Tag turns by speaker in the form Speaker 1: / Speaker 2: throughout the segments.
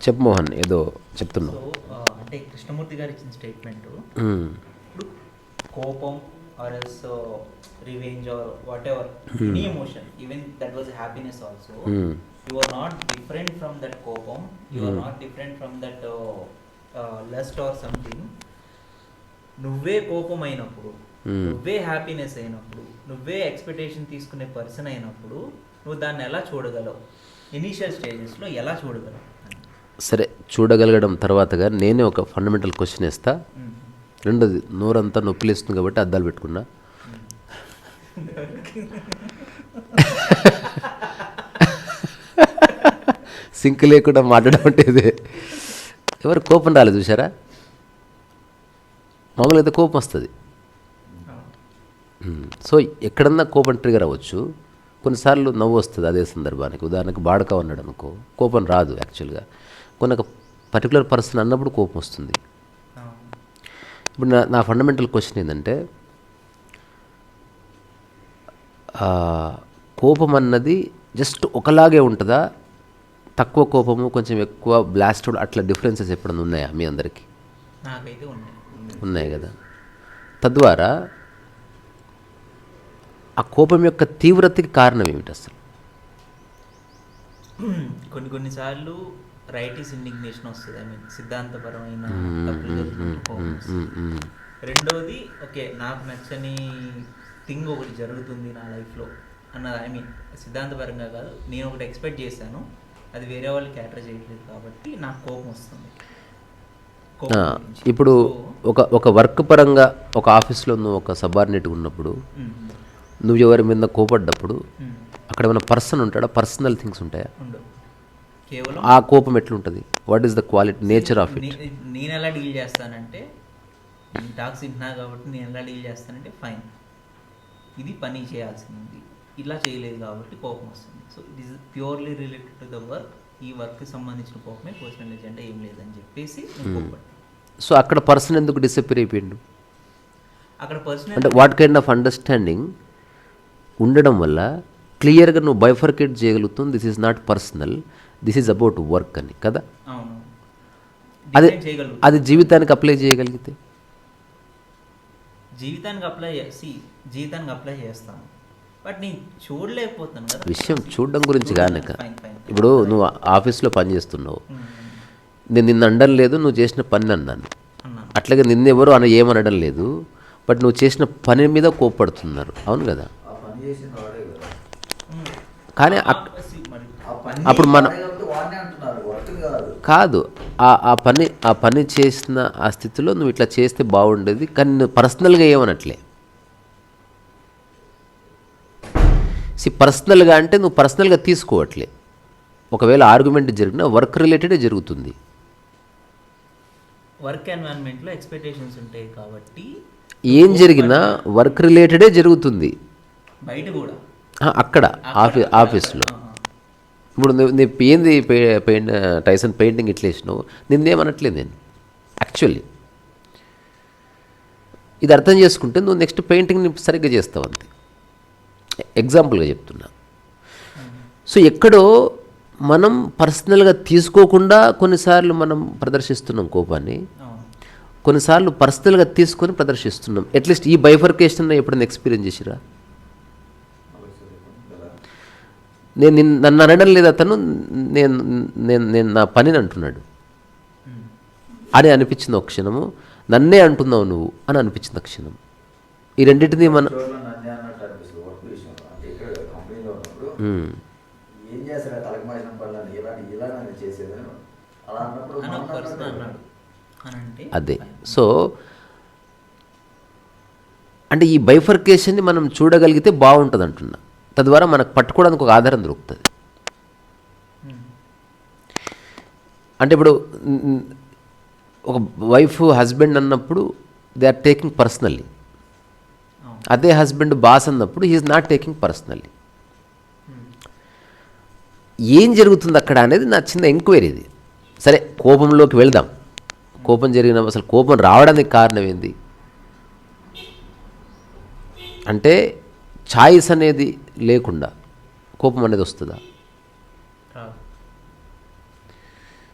Speaker 1: చెప్పు మోహన్, ఏదో చెప్తున్నావు.
Speaker 2: అంటే కృష్ణమూర్తి గారు ఇచ్చిన స్టేట్మెంట్, ఇప్పుడు కోపం or else revenge or whatever any emotion, even that was happiness also, you are not different from that కోపం, you are not different from that lust or something. నువ్వే కోపం అయినప్పుడు, నువ్వే హ్యాపీనెస్ అయినప్పుడు, నువ్వే ఎక్స్పెక్టేషన్ తీసుకునే పర్సన్ అయినప్పుడు నువ్వు దాన్ని ఎలా చూడగలవు? ఇనీషియల్ స్టేజెస్లో ఎలా చూడగలవు?
Speaker 1: సరే, చూడగలగడం తర్వాతగా నేనే ఒక ఫండమెంటల్ క్వశ్చన్ వేస్తా. రెండోది, నోరంతా నొప్పిలేస్తుంది కాబట్టి అద్దాలు పెట్టుకున్నా. సింక్ లేకుండా మాట్లాడడం అంటే ఇదే. ఎవరు కోపం రాలేదు చూసారా? మామూలుగా అయితే కోపం వస్తుంది. సో ఎక్కడన్నా కోపం ట్రిగర్ అవ్వచ్చు. కొన్నిసార్లు నవ్వు వస్తుంది అదే సందర్భానికి. ఉదాహరణకు బాడక ఉన్నాడు అనుకో, కోపం రాదు యాక్చువల్గా. కొన్ని ఒక పర్టికులర్ పర్సన్ అన్నప్పుడు కోపం వస్తుంది. ఇప్పుడు నా ఫండమెంటల్ క్వశ్చన్ ఏంటంటే, కోపం అన్నది జస్ట్ ఒకలాగే ఉంటుందా? తక్కువ కోపము, కొంచెం ఎక్కువ బ్లాస్ట్ అట్లా డిఫరెన్సెస్ ఎప్పుడన్నా ఉన్నాయా మీ అందరికీ?
Speaker 2: నాకైతే
Speaker 1: ఉన్నాయి కదా. తద్వారా ఆ కోపం యొక్క తీవ్రతకి కారణం ఏమిటి అసలు?
Speaker 2: కొన్నిసార్లు రైటిస్ ఇండిగ్నేషన్ వస్తుంది. ఐ మీన్ సిద్ధాంతపరమైన. రెండోది, ఓకే నాకు నచ్చని థింగ్ ఒకటి జరుగుతుంది నా లైఫ్లో అన్నది. ఐ మీన్ సిద్ధాంతపరంగా కాదు, నేను ఒకటి ఎక్స్పెక్ట్ చేశాను, అది వేరే వాళ్ళు క్యాటర్ చేయట్లేదు కాబట్టి నాకు కోపం వస్తుంది.
Speaker 1: ఇప్పుడు ఒక వర్క్ పరంగా ఒక ఆఫీస్లో నువ్వు ఒక సబార్డినేట్గా ఉన్నప్పుడు, నువ్వు ఎవరి మీద కోపడ్డప్పుడు అక్కడ ఏమైనా పర్సన్ ఉంటాడా? పర్సనల్ థింగ్స్ ఉంటాయా?
Speaker 2: కేవలం
Speaker 1: ఆ కోపం ఎట్లుంటుంది? What is the quality, nature of it?
Speaker 2: నేను ఎలా డీల్ చేస్తానంటే, నేను టాక్స్ వింటున్నా కాబట్టి నేను ఎలా డీల్ చేస్తానంటే, ఫైన్ ఇది పని చేయాల్సింది, ఇలా చేయలేదు కాబట్టి కోపం వస్తుంది. So it is purely related to the work. ఈ వర్క్కి సంబంధించిన కోపమే, పర్సనల్ ఎజెండా ఏం లేదని చెప్పేసి
Speaker 1: సో అక్కడ పర్సన్ ఎందుకు డిసప్పియర్ అయిపోయిండు?
Speaker 2: అక్కడ పర్సనల్
Speaker 1: అంటే వాట్ కైండ్ ఆఫ్ అండర్స్టాండింగ్ ఉండడం వల్ల క్లియర్గా నువ్వు బైఫర్కేట్ చేయగలుగుతుంది, this is not personal, this is about work అని కదా. అది జీవితానికి అప్లై చేయగలిగితే,
Speaker 2: జీవితానికి అప్లై చేస్తాను, బట్ నేను చూడలేకపోతాను కదా.
Speaker 1: విషయం చూడడం గురించి కానక, ఇప్పుడు నువ్వు ఆఫీస్లో పని చేస్తున్నావు, నేను నిన్ను అనడం లేదు, నువ్వు చేసిన పని అన్నాను. అట్లాగే నిన్నెవరు ఏమనడం లేదు, బట్ నువ్వు చేసిన పని మీద కోప్పడుతున్నారు, అవును కదా. కానీ అప్పుడు మనం కాదు, ఆ పని చేసిన ఆ స్థితిలో నువ్వు ఇట్లా చేస్తే బాగుండేది, కానీ నువ్వు పర్సనల్గా ఏమనట్లే. పర్సనల్గా అంటే నువ్వు పర్సనల్గా తీసుకోవట్లే. ఒకవేళ ఆర్గ్యుమెంట్ జరిగినా వర్క్ రిలేటెడే జరుగుతుంది.
Speaker 2: వర్క్ ఎన్వైరన్మెంట్లో ఎక్స్పెక్టేషన్స్ ఉంటాయి కాబట్టి
Speaker 1: ఏం జరిగినా వర్క్ రిలేటెడే జరుగుతుంది.
Speaker 2: బయట కూడా
Speaker 1: అక్కడ ఆఫీస్లో ఇప్పుడు నీ ఏంది టైసన్ పెయింటింగ్ ఇట్లా వేసినావు, నిన్నేమనట్లేదు నేను. యాక్చువల్లీ ఇది అర్థం చేసుకుంటే నువ్వు నెక్స్ట్ పెయింటింగ్ని సరిగ్గా చేస్తావు అంతే. ఎగ్జాంపుల్గా చెప్తున్నా. సో ఎక్కడో మనం పర్సనల్గా తీసుకోకుండా కొన్నిసార్లు మనం ప్రదర్శిస్తున్నాం కోపాన్ని, కొన్నిసార్లు పర్సనల్గా తీసుకొని ప్రదర్శిస్తున్నాం. అట్లీస్ట్ ఈ బైఫర్కేషన్ ఎప్పుడైనా ఎక్స్పీరియన్స్ చేసిరా? నేను నన్ను అనడం లేదు అతను, నేను నా పనిని అంటున్నాడు అని అనిపించింది ఒక క్షణము. నన్నే అంటున్నావు నువ్వు అని అనిపించింది ఒక క్షణం. ఈ రెండింటిని మన అదే. సో అంటే ఈ బైఫర్కేషన్ని మనం చూడగలిగితే బాగుంటుంది అంటున్నా. తద్వారా మనకు పట్టుకోవడానికి ఒక ఆధారం దొరుకుతుంది. అంటే ఇప్పుడు ఒక వైఫ్ హస్బెండ్ అన్నప్పుడు దే ఆర్ టేకింగ్ పర్సనల్లీ, అదే హస్బెండ్ బాస్ అన్నప్పుడు హీఈస్ నాట్ టేకింగ్ పర్సనల్లీ. ఏం జరుగుతుంది అక్కడ అనేది నా చిన్న ఎంక్వైరీ ఇది. సరే, కోపంలోకి వెళ్దాం. కోపం జరిగిన అసలు కోపం రావడానికి కారణం ఏంది అంటే, ఛాయిస్ అనేది లేకుండా కోపం అనేది వస్తుందా?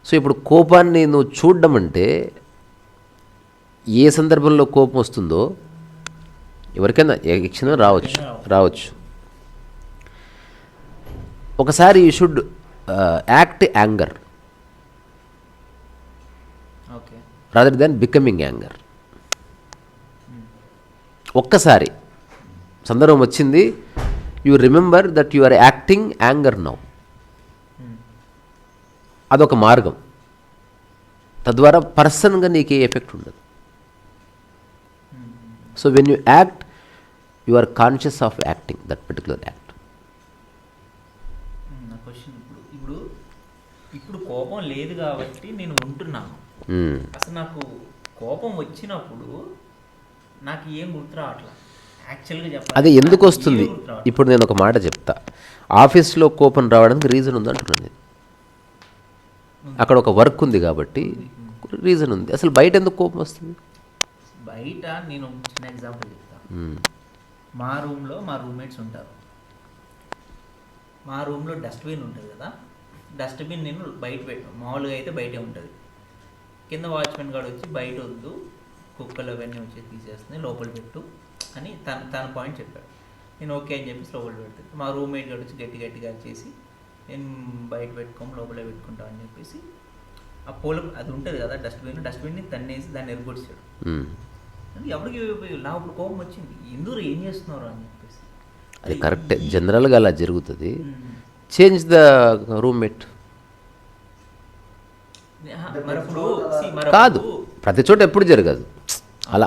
Speaker 1: సో ఇప్పుడు కోపాన్ని నువ్వు చూడడం అంటే ఏ సందర్భంలో కోపం వస్తుందో ఎవరికైనా ఏ క్షణం రావచ్చు. ఒకసారి you should act anger
Speaker 2: okay
Speaker 1: rather than becoming anger. ఒక్కసారి సందర్భం వచ్చింది, you remember that you are acting anger now. అదొక మార్గం. తద్వారా పర్సన్గా నీకు ఏ ఎఫెక్ట్ ఉండదు. So when you act you are conscious of acting that particular act.
Speaker 2: నా క్వశ్చన్ ఇప్పుడు ఇప్పుడు కోపం లేదు కాబట్టి నేను ఉంటున్నాను. అసలు నాకు కోపం వచ్చినప్పుడు నాకు ఏం గుర్తు రావట్లా యాక్చువల్గా చెప్పాలి.
Speaker 1: అది ఎందుకు వస్తుంది? ఇప్పుడు నేను ఒక మాట చెప్తా. ఆఫీస్లో కోపం రావడానికి రీజన్ ఉంది అంటున్నాను నేను. అక్కడ ఒక వర్క్ ఉంది కాబట్టి రీజన్ ఉంది. అసలు బయట ఎందుకు కోపం వస్తుంది?
Speaker 2: బయట నేను చిన్న ఎగ్జాంపుల్ చెప్తాను. మా రూమ్లో మా రూమ్మేట్స్ ఉంటారు. మా రూమ్లో డస్ట్బిన్ ఉంటుంది కదా, డస్ట్బిన్ నేను బయట పెట్టాను. మామూలుగా అయితే బయటే ఉంటుంది. కింద వాచ్మెన్ గారు వచ్చి బయట వద్దు, కుక్కలు అవన్నీ వచ్చి తీసేస్తున్నాయి, లోపల పెట్టు అని తన పాయింట్ చెప్పాడు. నేను ఓకే అని చెప్పేసి లోపల పెడతాను. మా రూమ్మేట్ గారు వచ్చి గట్టిగా చేసి నేను బయట పెట్టుకోము లోపలే పెట్టుకుంటాం అని చెప్పేసి ఆ పూల అది ఉంటుంది కదా డస్ట్బిన్ని తన్నేసి దాన్ని ఎరగొడిచాడు. ఎవరికి నా ఇప్పుడు కోపం వచ్చింది, ఎందుకు ఏం చేస్తున్నారు అని చెప్పేసి.
Speaker 1: అది కరెక్టే, జనరల్గా అలా జరుగుతుంది. Change the roommate. కాదు, ప్రతి చోట ఎప్పుడు జరగదు.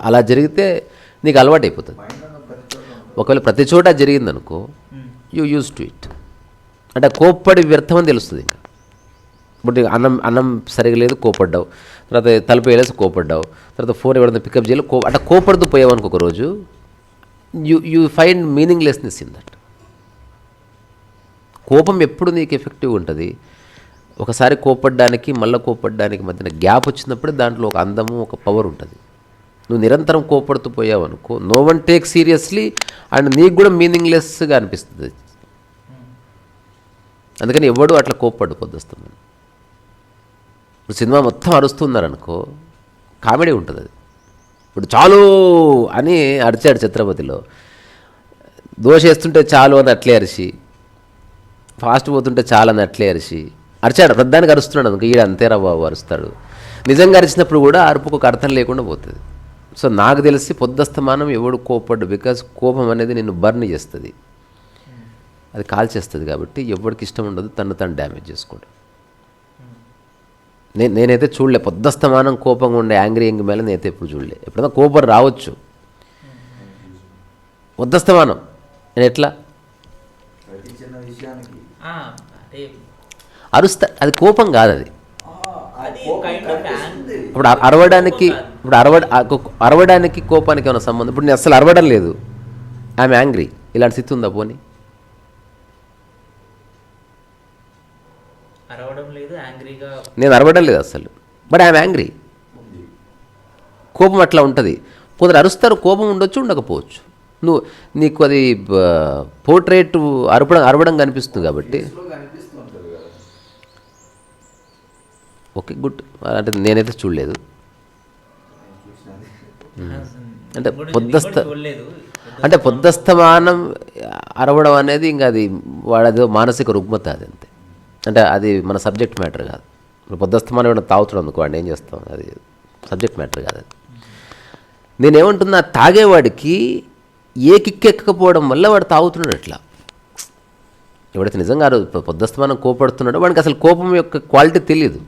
Speaker 1: అలా జరిగితే నీకు అలవాటు అయిపోతుంది. ఒకవేళ ప్రతి చోట జరిగిందనుకో యూ యూజ్ టు ఇట్. అంటే కోప్పడి వ్యర్థం అని తెలుస్తుంది. ఇంకా ఇప్పుడు అన్నం సరిగా లేదు కోపడ్డావు, తర్వాత తలుపు వేలేసి కోపడ్డావు, తర్వాత ఫోన్ ఎవరైనా పికప్ చేయాలి అంటే కోపడుతూ పోయావు అనుకో, ఒక రోజు you find meaninglessness in that. కోపం ఎప్పుడు నీకు ఎఫెక్టివ్గా ఉంటుంది? ఒకసారి కోపడ్డానికి మళ్ళీ కోపడ్డానికి మధ్యన గ్యాప్ వచ్చినప్పుడే దాంట్లో ఒక అందము ఒక పవర్ ఉంటుంది. నువ్వు నిరంతరం కోపడుతూ పోయావు అనుకో, no one take seriously and నీకు కూడా మీనింగ్లెస్గా అనిపిస్తుంది. అందుకని ఎవడు అట్లా కోప్పడు పొద్దుస్తామని. ఇప్పుడు సినిమా మొత్తం అరుస్తున్నారనుకో కామెడీ ఉంటుంది. అది ఇప్పుడు చాలు అని అరిచాడు ఛత్రపతిలో, దోశ వేస్తుంటే చాలు అని అట్లే అరిచి, ఫాస్ట్ పోతుంటే చాలు అని అట్లే అరిచి అరిచాడు. ప్రధానికి అరుస్తున్నాడు అనుకో, ఈడ అంతేరా బాబు అరుస్తాడు. నిజంగా అరిచినప్పుడు కూడా అరుపుకు ఒక అర్థం లేకుండా పోతుంది. సో నాకు తెలిసి పొద్దస్తమానం ఎవడు కోపడ్డు, బికాజ్ కోపం అనేది నిన్ను బర్న్ చేస్తుంది, అది కాల్చేస్తుంది. కాబట్టి ఎవరికి ఇష్టం ఉండదు తను డ్యామేజ్ చేసుకోవడం. నేనైతే చూడలే పొద్దస్తమానం కోపంగా ఉండే యాంగ్రీ యంగ్ మేళ నేనైతే ఎప్పుడు చూడలే. ఎప్పుడైనా కోపం రావచ్చు, పొద్దస్తమానం నేను ఎట్లా అరుస్తా, అది కోపం కాదు. అది ఇప్పుడు అరవడానికి కోపానికి ఏమైనా సంబంధం? ఇప్పుడు నేను అసలు అరవడం లేదు, ఐఎమ్ యాంగ్రీ, ఇలాంటి స్థితి ఉందా? పోనీ నేను అరవడం లేదు అసలు, బట్ ఐఎమ్ యాంగ్రీ. కోపం అట్లా ఉంటుంది. కొందరు అరుస్తారు, కోపం ఉండొచ్చు ఉండకపోవచ్చు. నీకు అది పోర్ట్రేట్ అరవడం కనిపిస్తుంది కాబట్టి ఓకే గుడ్. అంటే నేనైతే చూడలేదు. అంటే పొద్దస్తమానం అరవడం అనేది ఇంకా అది వాడేదో మానసిక రుగ్మత. అది అంతే. అంటే అది మన సబ్జెక్ట్ మ్యాటర్ కాదు. పొద్దస్తమానం ఏమైనా తాగుతున్నాం అనుకో, వాడిని ఏం చేస్తాం, అది సబ్జెక్ట్ మ్యాటర్ కాదు. అది నేనేమంటున్నా, తాగేవాడికి ఏ కిక్ ఎక్కకపోవడం వల్ల వాడు తాగుతున్నాడు. అట్లా ఎవడైతే నిజంగా పొద్దస్తమానం కోపడుతున్నాడో వాడికి అసలు కోపం యొక్క క్వాలిటీ తెలియదు,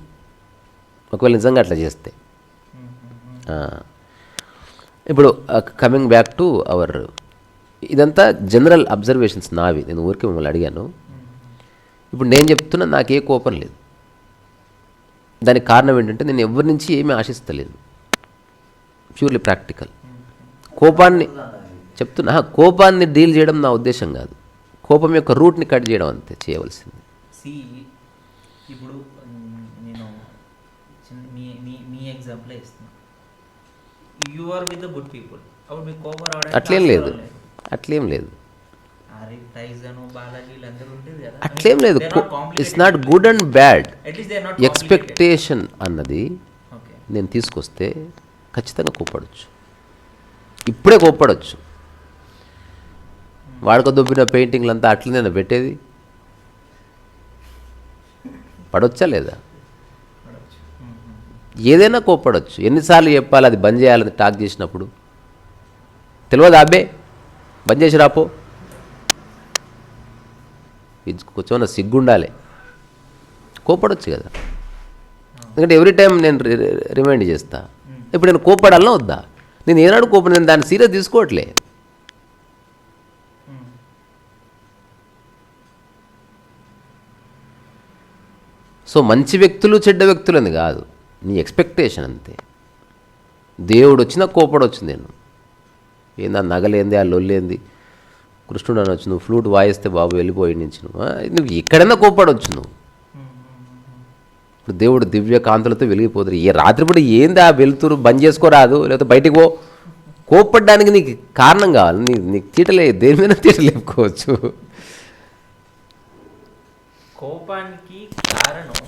Speaker 1: ఒకవేళ నిజంగా అట్లా చేస్తే. ఇప్పుడు కమింగ్ బ్యాక్ టు అవర్, ఇదంతా జనరల్ అబ్జర్వేషన్స్ నావి, నేను ఊరికే మిమ్మల్ని అడిగాను. ఇప్పుడు నేను చెప్తున్నా నాకు ఏ కోపం లేదు. దానికి కారణం ఏంటంటే నేను ఎవరి నుంచి ఏమీ ఆశిస్తలేను, ప్యూర్లీ ప్రాక్టికల్. కోపాన్ని చెప్తున్నా, కోపాన్ని డీల్ చేయడం నా ఉద్దేశం కాదు, కోపం యొక్క రూట్ని కట్ చేయడం అంతే చేయవలసింది.
Speaker 2: ఇప్పుడు నేను మీ ఎగ్జాంపుల్ ఇస్తున్నా, you are with the good people, అప్పుడు మీకు కోపం రావడానికి
Speaker 1: అట్లేం లేదు.
Speaker 2: ఆరిఫ్ టైసన్ బాలాజీ వీళ్ళందరూ ఉంటుంది కదా.
Speaker 1: అట్లేం లేదు. It's not good and bad.
Speaker 2: At least they are not
Speaker 1: expectation అన్నది
Speaker 2: ఓకే.
Speaker 1: నేను తీసుకొస్తే ఖచ్చితంగా కోప్పడవచ్చు, ఇప్పుడే కోప్పడవచ్చు. వాడుక దొబ్బిన పెయింటింగ్లు అంతా అట్లనే పెట్టేది, పడవచ్చా లేదా? ఏదైనా కోప్పడవచ్చు. ఎన్నిసార్లు చెప్పాలి అది బంద్ చేయాలని టాక్ చేసినప్పుడు? తెలియదు అబ్బే బంద్ చేసి రాపో, ఇది కొంచెం సిగ్గుండాలి. కోప్పడవచ్చు కదా, ఎందుకంటే ఎవ్రీ టైం నేను రిమైండ్ చేస్తా. ఇప్పుడు నేను కోప్పడాలన్నా వద్దా? నేను ఏనాడు నేను దాన్ని సీరియస్ తీసుకోవట్లే. సో మంచి వ్యక్తులు చెడ్డ వ్యక్తులు అని కాదు, నీ ఎక్స్పెక్టేషన్ అంతే. దేవుడు వచ్చినా కోపడవచ్చు. నేను ఏంది ఆ నగలేంది, ఆ లొల్లేంది, కృష్ణుడు అనొచ్చు, నువ్వు ఫ్లూట్ వాయిస్తే బాబు వెళ్ళిపోయి నుంచి నువ్వు ఎక్కడైనా కోపడవచ్చు. నువ్వు ఇప్పుడు దేవుడు దివ్య కాంతులతో వెలిగిపోతారు. ఏ రాత్రిపూట ఏంది ఆ వెలుతురు బంద్ చేసుకోరాదు, లేకపోతే బయటికి పో. కోప్పడ్డానికి నీకు కారణం కావాలి. నీకు తీటలే, దేని మీద తీటలు లేపుకోవచ్చు.
Speaker 2: కోపానికి కారణం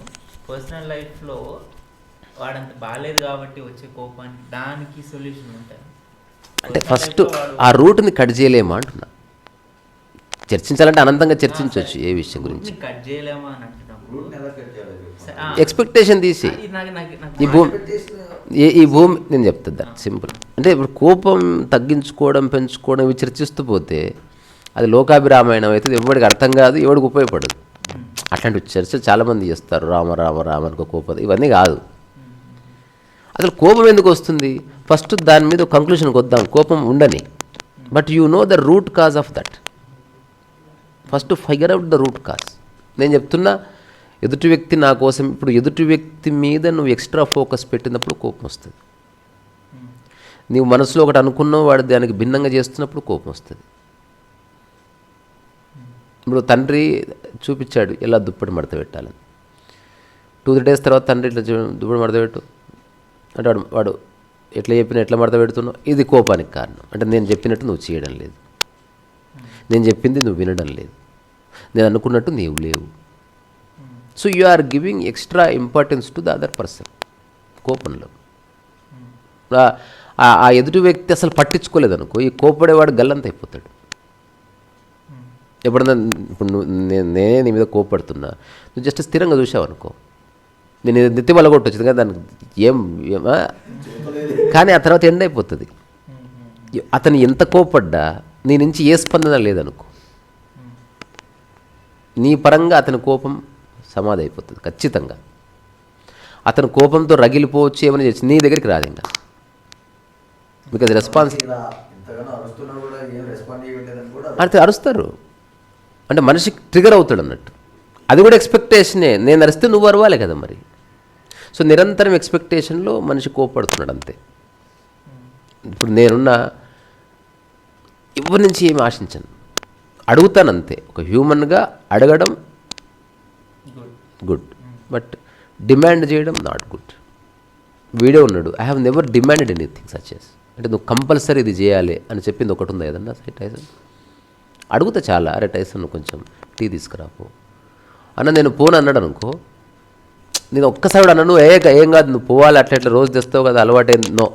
Speaker 2: పర్సనల్ లైఫ్లో వాడంత బాగాలేదు కాబట్టి వచ్చే కోపానికి దానికి సొల్యూషన్ ఉంటుంది.
Speaker 1: అంటే ఫస్ట్ ఆ రూట్ని కట్ చేయలేమా అంటున్నా. చర్చించాలంటే అనంతంగా చర్చించవచ్చు ఏ విషయం గురించి.
Speaker 2: కట్ చేయలేమా అని అంటున్నప్పుడు
Speaker 1: ఎక్స్పెక్టేషన్ తీసి ఈ భూమి నేను చెప్తుంది సింపుల్. అంటే ఇప్పుడు కోపం తగ్గించుకోవడం పెంచుకోవడం ఇవి చర్చిస్తూ పోతే అది లోకాభిరామాయణం అవుతుంది, ఎవరికి అర్థం కాదు, ఎవరికి ఉపయోగపడదు. అట్లాంటి చర్చలు చాలామంది చేస్తారు. రామ రామ రామ అనుకో కోపం, ఇవన్నీ కాదు. అసలు కోపం ఎందుకు వస్తుంది? ఫస్ట్ దాని మీద కంక్లూషన్కి వద్దాం. కోపం ఉండని, but you know the root cause of that. First figure out the root cause. నేను చెప్తున్నా, ఎదుటి వ్యక్తి నా కోసం, ఇప్పుడు ఎదుటి వ్యక్తి మీద నువ్వు ఎక్స్ట్రా ఫోకస్ పెట్టినప్పుడు కోపం వస్తుంది. నీవు మనసులో ఒకటి అనుకున్నావు, వాడు దానికి భిన్నంగా చేస్తున్నప్పుడు కోపం వస్తుంది. ఇప్పుడు తండ్రి చూపించాడు ఎలా దుప్పటి మడత పెట్టాలని. 2-3 days తర్వాత తండ్రి ఇట్లా దుప్పటి మడత పెట్టు అంటే వాడు ఎట్లా చెప్పినా ఎట్లా మడత పెడుతున్నావు, ఇది కోపానికి కారణం. అంటే నేను చెప్పినట్టు నువ్వు చేయడం లేదు, నేను చెప్పింది నువ్వు వినడం లేదు, నేను అనుకున్నట్టు నీవు లేవు. So you are giving extra importance to the other person. కోపంలో ఆ ఎదుటి వ్యక్తి అసలు పట్టించుకోలేదనుకో, ఈ కోపడేవాడు గల్లంత అయిపోతాడు. ఎప్పుడన్నా ఇప్పుడు నేనే నీ మీద కోపడుతున్నా, నువ్వు జస్ట్ స్థిరంగా చూసావు అనుకో, నేను నెత్తి వల్ల కొట్టొచ్చింది కదా, దానికి ఏమా కానీ ఆ తర్వాత ఎండ్ అయిపోతుంది. అతను ఎంత కోపడ్డా నీ నుంచి ఏ స్పందన లేదనుకో, నీ పరంగా అతని కోపం సమాధి అయిపోతుంది ఖచ్చితంగా. అతను కోపంతో రగిలిపోవచ్చు, ఏమని చేసి నీ దగ్గరికి రాదు ఇంకా. బికాజ్ రెస్పాన్స్ అంటే అరుస్తారు అంటే మనిషికి ట్రిగర్ అవుతాడు అన్నట్టు. అది కూడా ఎక్స్పెక్టేషనే. నేను అరిస్తే నువ్వు అరవాలి కదా మరి. సో నిరంతరం ఎక్స్పెక్టేషన్లో మనిషి కోపడుతున్నాడు అంతే. ఇప్పుడు నేనున్న ఎవరి నుంచి ఏమి ఆశించను, అడుగుతాను అంతే. ఒక హ్యూమన్గా అడగడం గుడ్, బట్ డిమాండ్ చేయడం నాట్ గుడ్. వీడియో ఉన్నాడు, I have never demanded anything such. అంటే నువ్వు కంపల్సరీ ఇది చేయాలి అని చెప్పింది ఒకటి ఉందా ఏదన్నా టైసన్? అడుగుతా చాలా, అరే టైసన్ నువ్వు కొంచెం టీ తీసుకురాపో అన్న. నేను పోను అన్నాడు అనుకో, నేను ఒక్కసారి అన్నాను ఏం కాదు నువ్వు పోవాలి, అట్లా ఇట్లా రోజు తెస్తావు కదా అలవాటైంది. నో,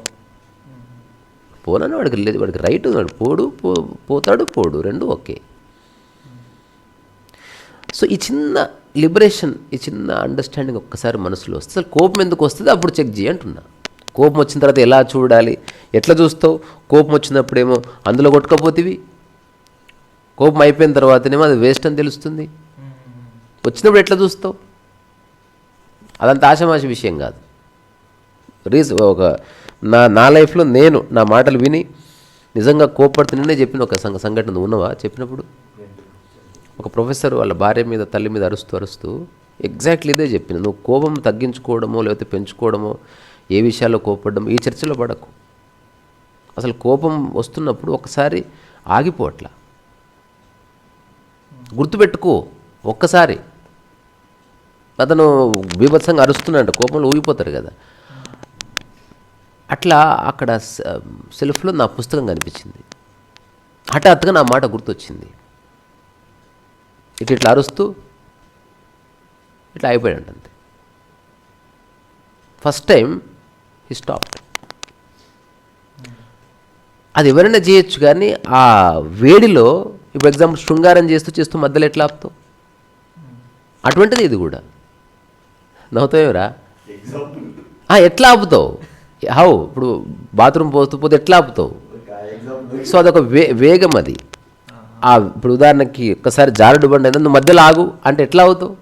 Speaker 1: పోనని వాడికి లేదు, వాడికి రైట్ ఉన్నాడు, పోతాడు పోడు రెండు ఓకే. సో ఈ చిన్న లిబరేషన్, ఈ చిన్న అండర్స్టాండింగ్ ఒక్కసారి మనసులో వస్తే అసలు కోపం ఎందుకు వస్తుంది అప్పుడు చెక్ చేయి అంటున్నా. కోపం వచ్చిన తర్వాత ఎలా చూడాలి, ఎట్లా చూస్తావు? కోపం వచ్చినప్పుడేమో అందులో కొట్టుకపోతేవి, కోపం అయిపోయిన తర్వాతనేమో అది వేస్ట్ అని తెలుస్తుంది. వచ్చినప్పుడు ఎట్లా చూస్తావు? అదంత ఆషామాషి విషయం కాదు. ఒక నా లైఫ్లో నేను నా మాటలు విని నిజంగా కోపడుతున్నే చెప్పిన ఒక సంఘటన ఉన్నవా? చెప్పినప్పుడు ఒక ప్రొఫెసర్ వాళ్ళ భార్య మీద తల్లి మీద అరుస్తూ ఎగ్జాక్ట్లీ ఇదే చెప్పిన. నువ్వు కోపం తగ్గించుకోవడమో లేకపోతే పెంచుకోవడమో, ఏ విషయాల్లో కోపడడం ఈ చర్చలో పడకు. అసలు కోపం వస్తున్నప్పుడు ఒకసారి ఆగిపోవట్లా, గుర్తుపెట్టుకో. ఒక్కసారి అతను బీభత్సంగా అరుస్తున్నాడు, కోపంలో ఊగిపోతారు కదా. అట్లా అక్కడ సెల్ఫ్లో నా పుస్తకం కనిపించింది. హఠాత్తుగా నా మాట గుర్తొచ్చింది. ఇట్లా అరుస్తూ ఇట్లా అయిపోయాడు అంతే. First time he stopped. అది ఎవరైనా చేయొచ్చు, కానీ ఆ వేడిలో ఇప్పుడు ఎగ్జాంపుల్ శృంగారం చేస్తూ చేస్తూ మధ్యలో ఎట్లా ఆపుతావు? అటువంటిది ఇది కూడా. నవ్వుతావేరా? ఎట్లా ఆపుతావు? హౌ? ఇప్పుడు బాత్రూమ్ పోతూ పోతే ఎట్లా ఆపుతావు? సో అదొక వేగం అది. ఇప్పుడు ఉదాహరణకి ఒక్కసారి జారుడు బండి అయినా నువ్వు మధ్యలో ఆగు అంటే ఎట్లా అవుతావు?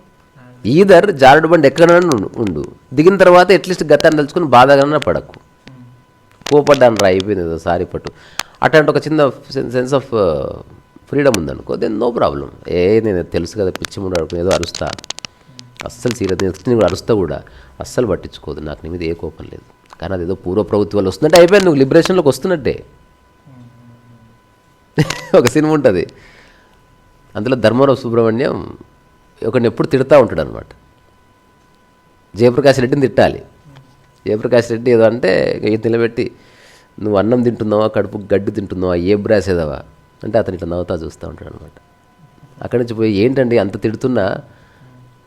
Speaker 1: ఈధర్ జారుడు బండి ఎక్కడైనా ఉండు, దిగిన తర్వాత అట్లీస్ట్ గతాన్ని తలుచుకుని బాధగానే పడకు. కోపడ్డాను రా, అయిపోయింది ఏదో సారీ పట్టు అట్లాంటి ఒక చిన్న సెన్స్ ఆఫ్ ఫ్రీడమ్ ఉందనుకో, దెన్ నో ప్రాబ్లం. నేను తెలుసు కదా పిచ్చి ముందు ఏదో అరుస్తా, అస్సలు సీరియస్ నేను కూడా అరుస్తా కూడా, అస్సలు పట్టించుకోదు, నాకు నీ మీద ఏ కోపం లేదు. కానీ అదేదో పూర్వ ప్రభుత్వాలు వస్తున్నట్టే అయిపోయింది, నువ్వు లిబరేషన్లోకి వస్తున్నట్టే. ఒక సినిమా ఉంటుంది, అందులో ధర్మవరం సుబ్రహ్మణ్యం ఒకరిని ఎప్పుడు తిడతా ఉంటాడు అనమాట. జయప్రకాష్ రెడ్డిని తిట్టాలి. జయప్రకాష్ రెడ్డి ఏదో అంటే నిలబెట్టి, నువ్వు అన్నం తింటున్నావా, కడుపు గడ్డి తింటున్నావా, ఏ బ్రాసేదావా అంటే అతను ఇట్లా నవ్వుతా చూస్తూ ఉంటాడు అనమాట. అక్కడి నుంచి పోయి, ఏంటండి అంత తిడుతున్నా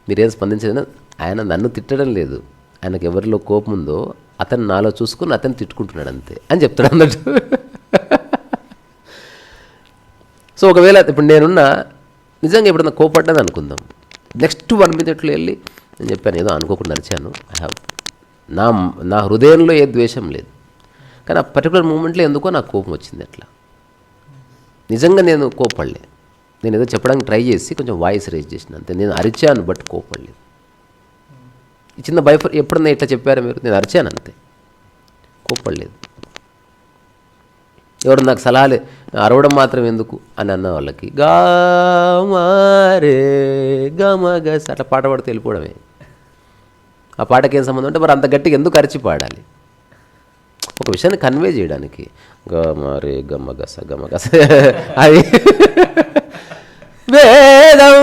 Speaker 1: మీరేం స్పందించలేదు? ఆయన నన్ను తిట్టడం లేదు, ఆయనకు ఎవరిలో కోపం ఉందో అతను నాలో చూసుకుని అతను తిట్టుకుంటున్నాడు అంతే అని చెప్తాడు అన్నట్టు. సో ఒకవేళ ఇప్పుడు నేనున్నా నిజంగా ఎప్పుడన్నా కోపడ్డాను అనుకుందాం, నెక్స్ట్ 1 minute వెళ్ళి నేను చెప్పాను ఏదో అనుకోకుండా నడిచాను, ఐ హ్యావ్ నా హృదయంలో ఏ ద్వేషం లేదు, కానీ ఆ పర్టికులర్ మూమెంట్లో ఎందుకో నాకు కోపం వచ్చింది. అట్లా నిజంగా నేను కోపడలే, నేను ఏదో చెప్పడానికి ట్రై చేసి కొంచెం వాయిస్ రేజ్ చేసిన అంతే. నేను అరిచాను బట్ కోపడలేదు. ఈ చిన్న ఎప్పుడన్నా ఇట్లా చెప్పారా మీరు? నేను అరిచాను అంతే, కోపడలేదు. ఎవరు నాకు సలహాలే, అరవడం మాత్రం ఎందుకు అని అన్న వాళ్ళకి గామారే గమగస్ అట్లా పాట పాడితే వెళ్ళిపోవడమే. ఆ పాటకి ఏం సంబంధం అంటే మరి అంత గట్టిగా ఎందుకు అరిచి పాడాలి? ఒక విషయాన్ని కన్వే చేయడానికి. గమరే గమగస గమగస అది వేదం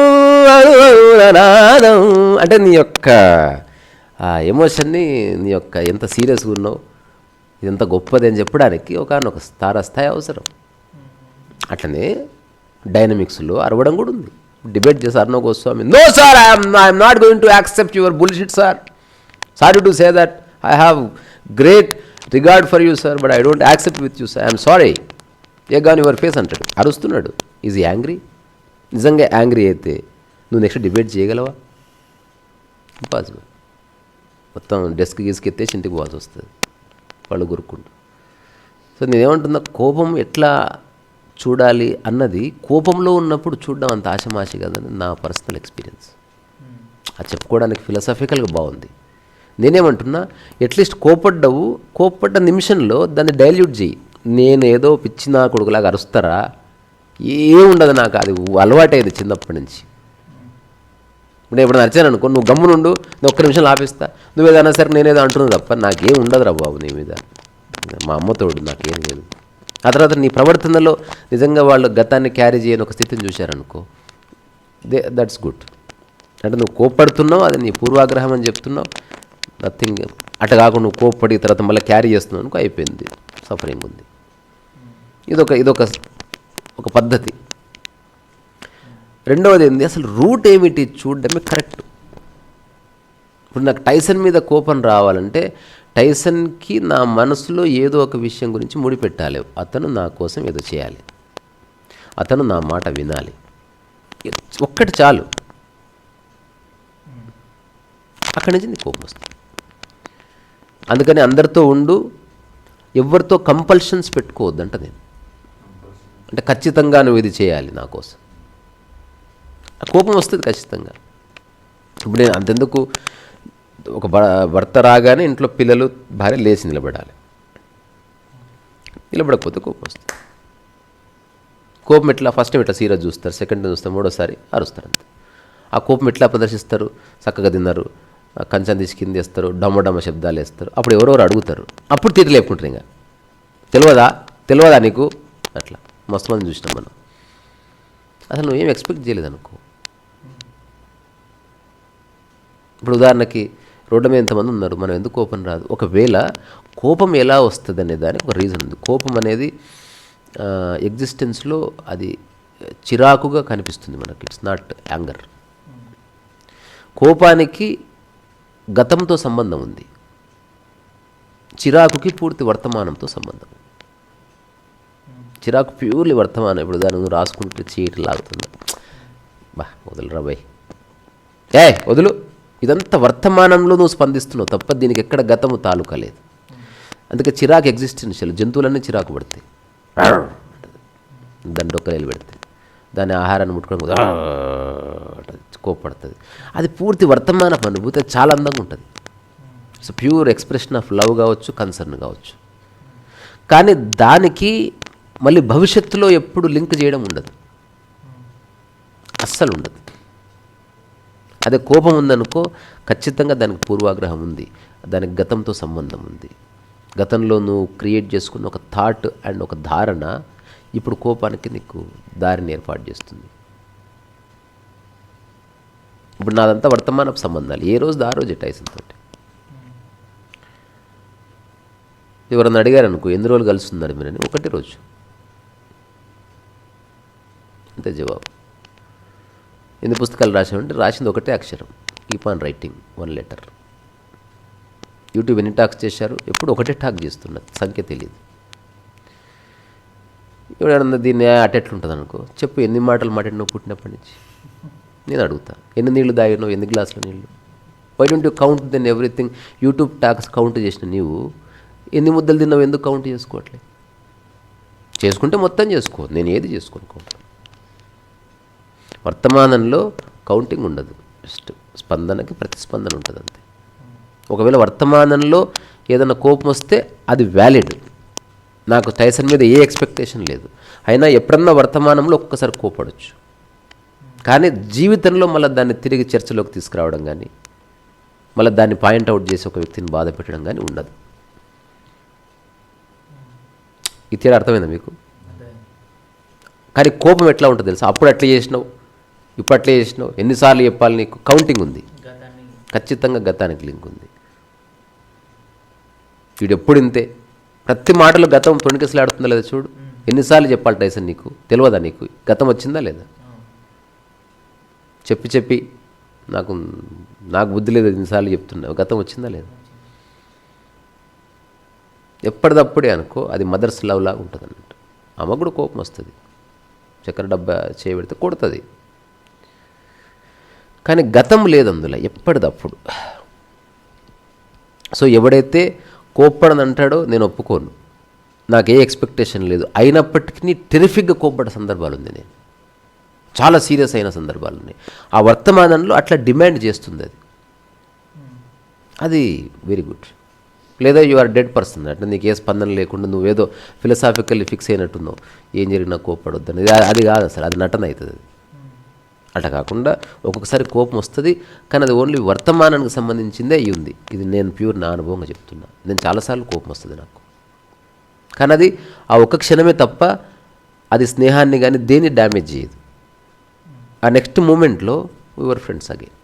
Speaker 1: నాదం అంటే నీ యొక్క ఆ ఎమోషన్ని, నీ యొక్క ఎంత సీరియస్గా ఉన్నావు, ఇదంత గొప్పది అని చెప్పడానికి ఒక స్థాయి అవసరం. అట్లనే డైనమిక్స్లో అరవడం కూడా ఉంది. డిబేట్ చేసి Arnav Goswami, no sir I'm not going to accept your bullshit sir, sorry to say that I have great regard for you sir, but I don't accept with you sir, I'm sorry, again your face అంటాడు, అరుస్తున్నాడు. Is angry? నిజంగా angry అయితే నువ్వు next debate చేయగలవా? Impossible. మొత్తం desk గీసుకెత్తేసి ఇంటికి పోవాల్సి వస్తుంది వాళ్ళు గురుక్కుంటూ. సో నేనేమంటున్నా, కోపం ఎట్లా చూడాలి అన్నది కోపంలో ఉన్నప్పుడు చూడడం అంత ఆశమాషి కదని నా పర్సనల్ ఎక్స్పీరియన్స్. అది చెప్పుకోవడానికి ఫిలసాఫికల్గా బాగుంది. నేనేమంటున్నా, అట్లీస్ట్ కోపడ్డ నిమిషంలో దాన్ని డైల్యూట్ చేయి. నేను ఏదో పిచ్చినా కొడుకులాగా అరుస్తారా, ఏముండదు నాకు, అది అలవాటైంది చిన్నప్పటి నుంచి. ఇప్పుడు ఎప్పుడు నచ్చాను అనుకో, నువ్వు గమ్మునుండు, నేను ఒక్క నిమిషం ఆపిస్తా, నువ్వేదన్నా సరే నేనేదో అంటున్నావు తప్ప నాకేం ఉండదురా బాబు నీ మీద, మా అమ్మతోడు నాకేం లేదు. ఆ తర్వాత నీ ప్రవర్తనలో నిజంగా వాళ్ళు గతాన్ని క్యారీ చేయని ఒక స్థితిని చూశారనుకో, దట్స్ గుడ్. అంటే నువ్వు కోప్పడుతున్నావు, అది నీ పూర్వాగ్రహం అని చెప్తున్నావు, నథింగ్. అట్లా కాకుండా నువ్వు కోప్పడి తర్వాత మళ్ళీ క్యారీ చేస్తున్నావు అనుకో, అయిపోయింది, సఫరింగ్ ఉంది. ఇదొక పద్ధతి. రెండవది ఏంది, అసలు రూట్ ఏమిటి చూడడమే కరెక్ట్. ఇప్పుడు నాకు టైసన్ మీద కోపం రావాలంటే టైసన్కి నా మనసులో ఏదో ఒక విషయం గురించి ముడిపెట్టాలి. అతను నా కోసం ఏదో చేయాలి, అతను నా మాట వినాలి, ఒక్కటి చాలు. అక్కడి నుంచి నీకు కోపం వస్తుంది. అందుకని అందరితో ఉండు, ఎవరితో కంపల్షన్స్ పెట్టుకోవద్దంట నేను. అంటే ఖచ్చితంగా నువ్వు ఇది చేయాలి నా కోసం, కోపం వస్తుంది ఖచ్చితంగా. ఇప్పుడు నేను అంతెందుకు, ఒక భర్త రాగానే ఇంట్లో పిల్లలు భార్య లేచి నిలబడాలి, నిలబడకపోతే కోపం వస్తుంది. కోపం ఎట్లా, ఫస్ట్ టైం ఇట్లా సీరియస్ చూస్తారు, సెకండ్ టైం చూస్తారు, మూడోసారి అరుస్తారు అంతే. ఆ కోపం ఎట్లా ప్రదర్శిస్తారు, చక్కగా తిన్నారు, కంచం తీసి కింద వేస్తారు, డమ్మ శబ్దాలు వేస్తారు, అప్పుడు ఎవరెవరు అడుగుతారు, అప్పుడు తీరు లేపుకుంటారు. ఇంకా తెలియదా నీకు, అట్లా మస్తు మంది చూసినాం మనం. అసలు నువ్వేం ఎక్స్పెక్ట్ చేయలేదు అనుకో. ఇప్పుడు ఉదాహరణకి రోడ్డు మీద ఎంతమంది ఉన్నారు, మనం ఎందుకు కోపం రాదు? ఒకవేళ కోపం ఎలా వస్తుంది అనే దానికి ఒక రీజన్ ఉంది. కోపం అనేది ఎగ్జిస్టెన్స్లో అది చిరాకుగా కనిపిస్తుంది మనకి. It's not anger. కోపానికి గతంతో సంబంధం ఉంది, చిరాకుకి పూర్తి వర్తమానంతో సంబంధం. చిరాకు ప్యూర్లీ వర్తమానం. ఇప్పుడు దాన్ని నువ్వు రాసుకుంటే చీటి లాగుతుంది, బా వదులురా బై, వదులు. ఇదంతా వర్తమానంలో నువ్వు స్పందిస్తున్నావు తప్ప దీనికి ఎక్కడ గతము తాలూకా లేదు. అందుకే చిరాకు ఎగ్జిస్టెన్షియల్. జంతువులన్నీ చిరాకు పడతాయి, దాని డొక్కలు పెడతాయి, దాని ఆహారాన్ని ముట్టుకొని కోప్పడుతుంది. అది పూర్తి వర్తమాన అనుభూతి, అది చాలా అందంగా ఉంటుంది. It's pure expression of love కావచ్చు, కన్సర్న్ కావచ్చు. కానీ దానికి మళ్ళీ భవిష్యత్తులో ఎప్పుడు లింక్ చేయడం ఉండదు, అస్సలు ఉండదు. అదే కోపం ఉందనుకో, ఖచ్చితంగా దానికి పూర్వాగ్రహం ఉంది, దానికి గతంతో సంబంధం ఉంది. గతంలో నువ్వు క్రియేట్ చేసుకున్న ఒక థాట్ అండ్ ఒక ధారణ ఇప్పుడు కోపానికి నీకు దారిని ఏర్పాటు చేస్తుంది. ఇప్పుడు నాదంతా వర్తమానపు సంబంధాలు, ఏ రోజు ఆ రోజు టైసన్తో. ఎవరన్నా అడిగారు అనుకో, ఎన్ని రోజులు కలుస్తున్నారు మీరని, ఒకటి రోజు, అంతే జవాబు. ఎన్ని పుస్తకాలు రాసామంటే రాసింది ఒకటే అక్షరం, keep on writing 1 letter. YouTube ఎన్ని టాక్స్ చేశారు, ఎప్పుడు ఒకటే టాక్ చేస్తున్నారు, సంఖ్య తెలియదు. ఎవడన్నా దీన్ని అటెట్లుంటుంది అనుకో, చెప్పు ఎన్ని మాటలు మాట్లాడినావు పుట్టినప్పటి నుంచి, నేను అడుగుతా. ఎన్ని నీళ్లు తాగినావు, ఎన్ని గ్లాసుల నీళ్ళు. Why don't you count then everything? YouTube talks count చేసిన నీవు ఎన్ని ముద్దలు తిన్నావు ఎందుకు కౌంట్ చేసుకోవట్లే? చేసుకుంటే మొత్తం చేసుకో, నేను ఏది చేసుకోను కౌంట్. వర్తమానంలో కౌంటింగ్ ఉండదు, జస్ట్ స్పందనకి ప్రతిస్పందన ఉంటుంది అంతే. ఒకవేళ వర్తమానంలో ఏదైనా కోపం వస్తే అది వ్యాలిడ్, నాకు టైసన్ మీద ఏ ఎక్స్పెక్టేషన్ లేదు. అయినా ఎప్పుడన్నా వర్తమానంలో ఒక్కసారి కోపడవచ్చు, కానీ జీవితంలో మళ్ళీ దాన్ని తిరిగి చర్చలోకి తీసుకురావడం కానీ, మళ్ళీ దాన్ని పాయింట్అవుట్ చేసి ఒక వ్యక్తిని బాధ పెట్టడం కానీ ఉండదు. ఈ తీరా అర్థమైందా మీకు? కానీ కోపం ఎట్లా ఉంటుంది తెలుసా? అప్పుడు అట్లా చేసినావు, ఇప్పుడు అట్లా చేసినావు, ఎన్నిసార్లు చెప్పాలి నీకు? కౌంటింగ్ ఉంది, ఖచ్చితంగా గతానికి లింక్ ఉంది. వీడు ఎప్పుడు ఇంతే, ప్రతి మాటలో గతం తొణికిసలాడుతుందా లేదా చూడు. ఎన్నిసార్లు చెప్పాలి టైసన్ నీకు? తెలియదా నీకు గతం వచ్చిందా లేదా? చెప్పి చెప్పి నాకు బుద్ధి లేదు, ఎన్నిసార్లు చెప్తున్నా, గతం వచ్చిందా లేదా? ఎప్పటిదప్పుడే అనుకో, అది మదర్స్ లవ్ లాగా ఉంటుంది అన్నట్టు. ఆమె కూడా కోపం వస్తుంది, చక్కెర డబ్బా చేయబెడితే కొడుతుంది, కానీ గతం లేదు అందులో, ఎప్పటిదప్పుడు. సో ఎవడైతే కోప్పడని అంటాడో నేను ఒప్పుకోను, నాకు ఏ ఎక్స్పెక్టేషన్ లేదు, అయినప్పటికీ టెరిఫిక్గా కోప్పడే సందర్భాలు ఉంది, నేను చాలా సీరియస్ అయిన సందర్భాలు ఉన్నాయి. ఆ వర్తమానంలో అట్లా డిమాండ్ చేస్తుంది అది వెరీ గుడ్. లేదా యు ఆర్ డెడ్ పర్సన్, అంటే నీకు ఏ స్పందన లేకుండా నువ్వేదో ఫిలసాఫికల్లీ ఫిక్స్ అయినట్టున్నావు, ఏం జరిగినా కోప్పడొద్దని. అది కాదు అసలు, అది నటన అవుతుంది. అది అట్లా కాకుండా ఒక్కొక్కసారి కోపం వస్తుంది, కానీ అది ఓన్లీ వర్తమానానికి సంబంధించిందే అయ్యి ఉంది. ఇది నేను ప్యూర్ నా అనుభవంగా చెప్తున్నా. నేను చాలాసార్లు కోపం వస్తుంది నాకు, కానీ అది ఆ ఒక్క క్షణమే తప్ప అది స్నేహాన్ని కానీ దేన్ని డ్యామేజ్ చేయదు. ఆ నెక్స్ట్ మూమెంట్లో యువర్ ఫ్రెండ్స్ అగైన్.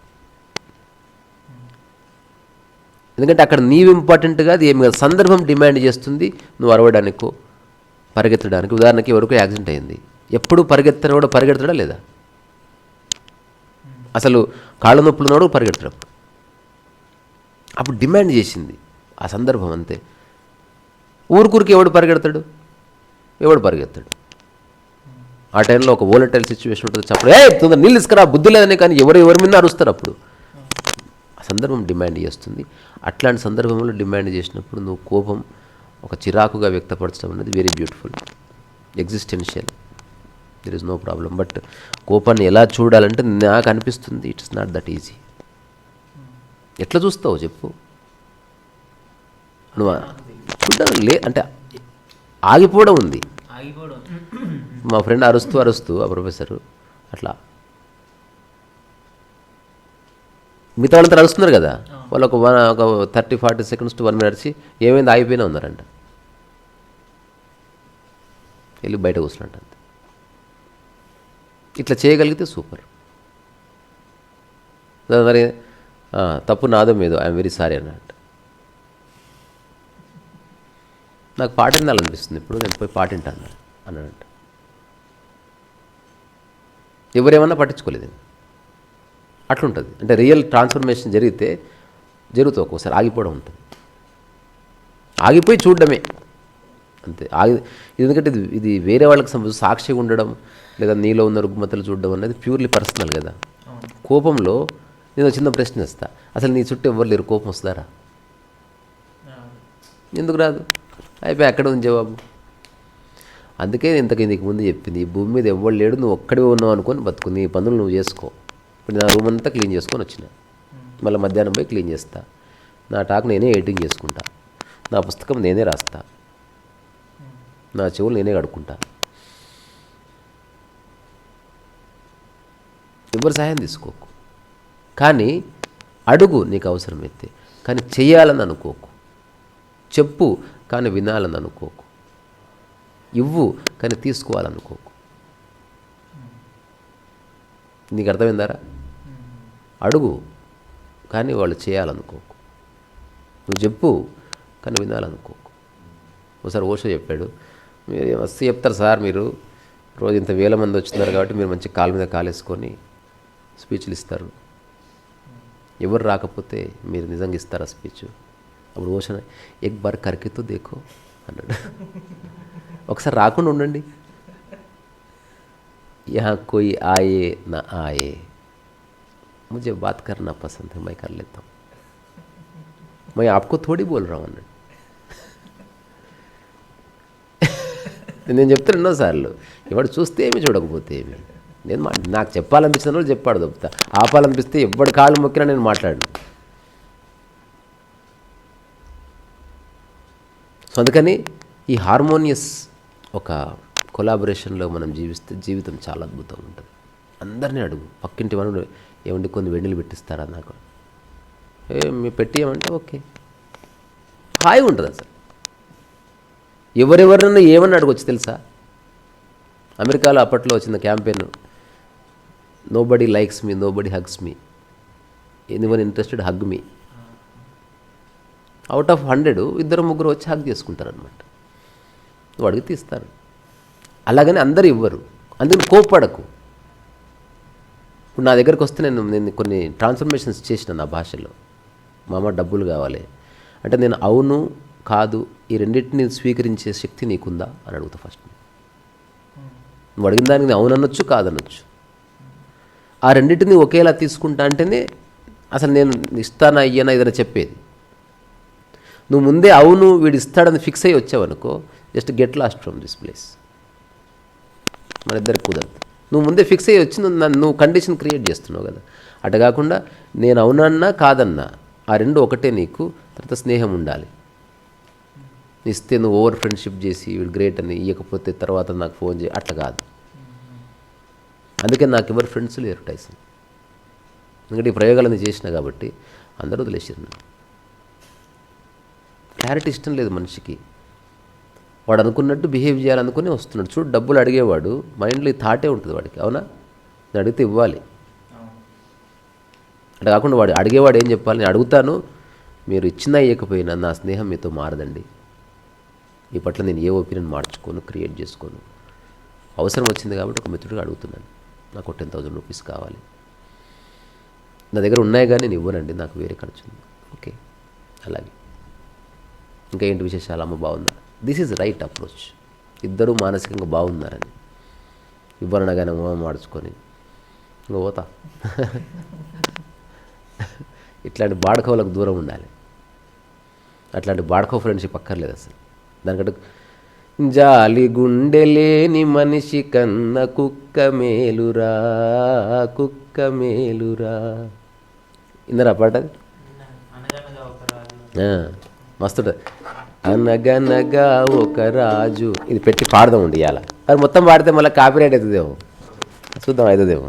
Speaker 1: ఎందుకంటే అక్కడ నీవు ఇంపార్టెంట్గా అది ఏమి కాదు, సందర్భం డిమాండ్ చేస్తుంది నువ్వు అరవడానికో పరిగెత్తడానికి. ఉదాహరణకి ఎవరికో యాక్సిడెంట్ అయింది, ఎప్పుడు పరిగెత్తని కూడా పరిగెడతాడా లేదా? అసలు కాళ్ళ నొప్పులు ఉన్నాడు పరిగెడతాడు, అప్పుడు డిమాండ్ చేసింది ఆ సందర్భం అంతే. ఊరికి ఎవడు పరిగెడతాడు? ఎవడు పరిగెత్తాడు? ఆ టైంలో ఒక వోలటైల్ సిచ్యువేషన్ ఉంటుంది, చెప్పడం తొందర నీళ్ళు ఇసుకురా, బుద్ధి లేదని, కానీ ఎవరి మీద అరుస్తారు. అప్పుడు ఆ సందర్భం డిమాండ్ చేస్తుంది. అట్లాంటి సందర్భంలో డిమాండ్ చేసినప్పుడు నువ్వు కోపం ఒక చిరాకుగా వ్యక్తపరచడం అనేది very beautiful, existential, there is no problem. But కోపాన్ని ఎలా చూడాలంటే నాకు అనిపిస్తుంది ఇట్స్ నాట్ దట్ ఈజీ. ఎట్లా చూస్తావు చెప్పు నువ్వు? చూడడం అంటే ఆగిపోవడం ఉంది. మా ఫ్రెండ్ అరుస్తూ ఆ ప్రొఫెసరు అట్లా మిగతా వాళ్ళంతా అరుస్తున్నారు కదా, వాళ్ళు ఒక 30-40 seconds to 1 minute అరిచి ఏమైంది ఆగిపోయినా ఉన్నారంట, వెళ్ళి బయట కూర్చున్నట్టు. అంతే. ఇట్లా చేయగలిగితే సూపర్. మరి తప్పు నాదో మీదో, ఐఎమ్ వెరీ సారీ అన్నట్టు. నాకు పాట వినాలనిపిస్తుంది ఇప్పుడు, నేను పోయి పాట వింటాను అన్నట్టు. ఎవరేమన్నా పట్టించుకోలేదు. అట్లుంటుంది. అంటే రియల్ ట్రాన్స్ఫర్మేషన్ జరుగుతుంది ఒక్కోసారి ఆగిపోవడం ఉంటుంది. ఆగిపోయి చూడడమే అంతే. ఎందుకంటే ఇది వేరే వాళ్ళకి సాక్షిగా ఉండడం లేదా నీలో ఉన్న రుగ్మతలు చూడడం అనేది ప్యూర్లీ పర్సనల్ కదా. కోపంలో నేను చిన్న ప్రశ్న ఇస్తా, అసలు నీ చుట్టూ ఎవరు లేరు, కోపం వస్తారా? ఎందుకు రాదు? అయిపోయి అక్కడ ఉంది జవాబు. అందుకే ఇంతకీ నీకు ముందు చెప్పింది, ఈ భూమి మీద ఎవరు లేడు, నువ్వు ఒక్కడే ఉన్నావు అనుకొని బతుకు, నీ పనులు నువ్వు చేసుకో. ఇప్పుడు నా రూమ్ అంతా క్లీన్ చేసుకొని వచ్చిన, మళ్ళీ మధ్యాహ్నం పోయి క్లీన్ చేస్తా, నా టాక్ నేనే ఎడిటింగ్ చేసుకుంటా, నా పుస్తకం నేనే రాస్తా, నా చెవులు నేనే కడుక్కుంటా. ఎవరి సహాయం తీసుకోకు, కానీ అడుగు నీకు అవసరమైతే, కానీ చెయ్యాలని అనుకోకు. చెప్పు కానీ వినాలని అనుకోకు. ఇవ్వు కానీ తీసుకోవాలనుకోకు. నీకు అర్థమైందారా? అడుగు కానీ వాళ్ళు చేయాలనుకోకు. నువ్వు చెప్పు కానీ వినాలనుకోకు. ఒకసారి ఓషో చెప్పాడు, మీరు మస్తు చెప్తారు సార్, మీరు రోజు ఇంత వేల మంది వచ్చినారు కాబట్టి మీరు మంచి కాలు మీద కాలేసుకొని స్పీచ్లు ఇస్తారు, ఎవరు రాకపోతే మీరు నిజంగా ఇస్తారా స్పీచ్? అప్పుడు ఓషో ఎక్ బార్ కరికితో దేఖో అన్నాడు. ఒకసారి రాకుండా ఉండండి. यहाँ कोई आए ना आए, मुझे बात करना पसंद है, मैं कर लेता हूँ, मैं आपको थोड़ी बोल रहा हूँ అన్నాడు. నేను చెప్తాను ఎన్నోసార్లు, ఎవడు చూస్తే ఏమి చూడకపోతే ఏమి, నేను నాకు చెప్పాలనిపించిన వాళ్ళు చెప్పాడు తప్పుతా, ఆపాలనిపిస్తే ఎవడు కాళ్ళు మొక్కినా నేను మాట్లాడను. సో అందుకని ఈ హార్మోనియస్ ఒక కొలాబరేషన్లో మనం జీవిస్తే జీవితం చాలా అద్భుతంగా ఉంటుంది. అందరినీ అడుగు, పక్కింటి వాళ్ళు ఏమండి కొన్ని వెన్నెలు పెట్టిస్తారా నాకు, మీ పెట్టి ఏమంటే ఓకే, హాయిగా ఉంటుంది అసలు. ఎవరెవరన్నా ఏమని అడగొచ్చు తెలుసా? అమెరికాలో అప్పట్లో వచ్చిన campaign, nobody likes me, nobody hugs me, anyone interested hug me. Out of 100 2 3 వచ్చి హగ్ చేసుకుంటారనమాట. నువ్వు అడిగితే ఇస్తారు. అలాగని అందరూ ఇవ్వరు, అందుకని కోప్పడకు. ఇప్పుడు నా దగ్గరకు వస్తే నేను కొన్ని ట్రాన్స్ఫర్మేషన్స్ చేసిన నా భాషలో. మా అమ్మ డబ్బులు కావాలి అంటే నేను అవును కాదు ఈ రెండింటిని స్వీకరించే శక్తి నీకుందా అని అడుగుతా ఫస్ట్. నువ్వు అడిగిన దానికి నేను అవుననొచ్చు కాదనొచ్చు. ఆ రెండింటిని ఒకేలా తీసుకుంటా అంటేనే అసలు నేను ఇస్తానా ఇయ్యనా ఏదైనా చెప్పేది. నువ్వు ముందే అవును వీడు ఇస్తాడని ఫిక్స్ అయ్యి వచ్చావనుకో, just get lost from this place. మన ఇద్దరికి కుదరదు. నువ్వు ముందే ఫిక్స్ అయ్యి వచ్చి నువ్వు కండిషన్ క్రియేట్ చేస్తున్నావు కదా. అటు కాకుండా నేను అవునన్నా కాదన్నా ఆ రెండు ఒకటే. నీకు తర్వాత స్నేహం ఉండాలి. ఇస్తే నువ్వు ఓవర్ ఫ్రెండ్షిప్ చేసి వీడు గ్రేట్ అని, ఇవ్వకపోతే తర్వాత నాకు ఫోన్ చేయి, అట్లా కాదు. అందుకే నాకు ఎవరు ఫ్రెండ్స్ లేరు టైసన్. ఎందుకంటే ఈ ప్రయోగాలన్నీ చేసినా కాబట్టి అందరూ వదిలేసారు. క్లారిటీ ఇష్టం లేదు మనిషికి. వాడు అనుకున్నట్టు బిహేవ్ చేయాలనుకుని వస్తున్నాడు. చూడు, డబ్బులు అడిగేవాడు మైండ్లో ఈ థాటే ఉంటుంది వాడికి, అవునా? నేను అడిగితే ఇవ్వాలి. అట్లా కాకుండా వాడు అడిగేవాడు ఏం చెప్పాలి, నేను అడుగుతాను, మీరు ఇచ్చినా ఇవ్వకపోయినా నా స్నేహం మీతో మారదండి, ఈ పట్ల నేను ఏ ఒపీనియన్ మార్చుకోను, క్రియేట్ చేసుకోను. అవసరం వచ్చింది కాబట్టి ఒక మిత్రుడిగా అడుగుతున్నాను, నాకు 10,000 రూపీస్ కావాలి, నా దగ్గర ఉన్నాయి కానీ నేను ఇవ్వనండి, నాకు వేరే ఖర్చు ఉంది. ఓకే, అలాగే. ఇంకా ఏంటి విశేషాలు? అమ్మ బాగుందా? This is right approach. ఇద్దరూ మానసికంగా బాగున్నారని. ఇవ్వనగానే మార్చుకొని ఇంకా పోతా. ఇట్లాంటి బాడకవులకు దూరం ఉండాలి. అట్లాంటి బాడకో ఫ్రెండ్షిప్ అక్కర్లేదు అసలు. దానికంటే జాలి గుండెలేని మనిషి కన్న కుక్క మేలురా, కుక్క మేలురా. ఇందరా పాట మస్తుంటుంది. అనగనగా ఒక రాజు. ఇది పెట్టి పాడదామండి ఇవాళ. అది మొత్తం పాడితే మళ్ళీ కాపీరైట్ అవుతుందేమో, చూద్దాం అవుతుందేమో.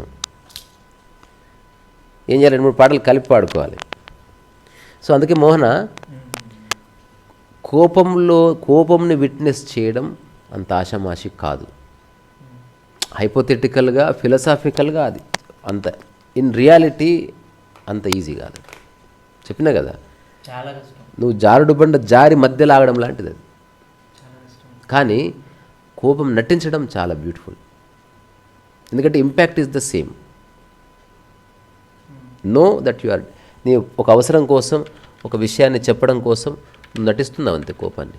Speaker 1: ఏం చేయాలి, 2 3 పాటలు కలిపి పాడుకోవాలి. సో అందుకే మోహన, కోపంని విట్నెస్ చేయడం అంత ఆషామాషి కాదు. హైపోథెటికల్గా, ఫిలసాఫికల్గా అది అంత, ఇన్ రియాలిటీ అంత ఈజీ కాదు. చెప్పినా కదా,
Speaker 2: చాలా కష్టం.
Speaker 1: నువ్వు జారుడు బండ జారి మధ్య లాగడం లాంటిది అది. కానీ కోపం నటించడం చాలా బ్యూటిఫుల్. ఎందుకంటే impact is the same. Know that you are, నీ ఒక అవసరం కోసం ఒక విషయాన్ని చెప్పడం కోసం నువ్వు నటిస్తున్నావు అంతే కోపాన్ని.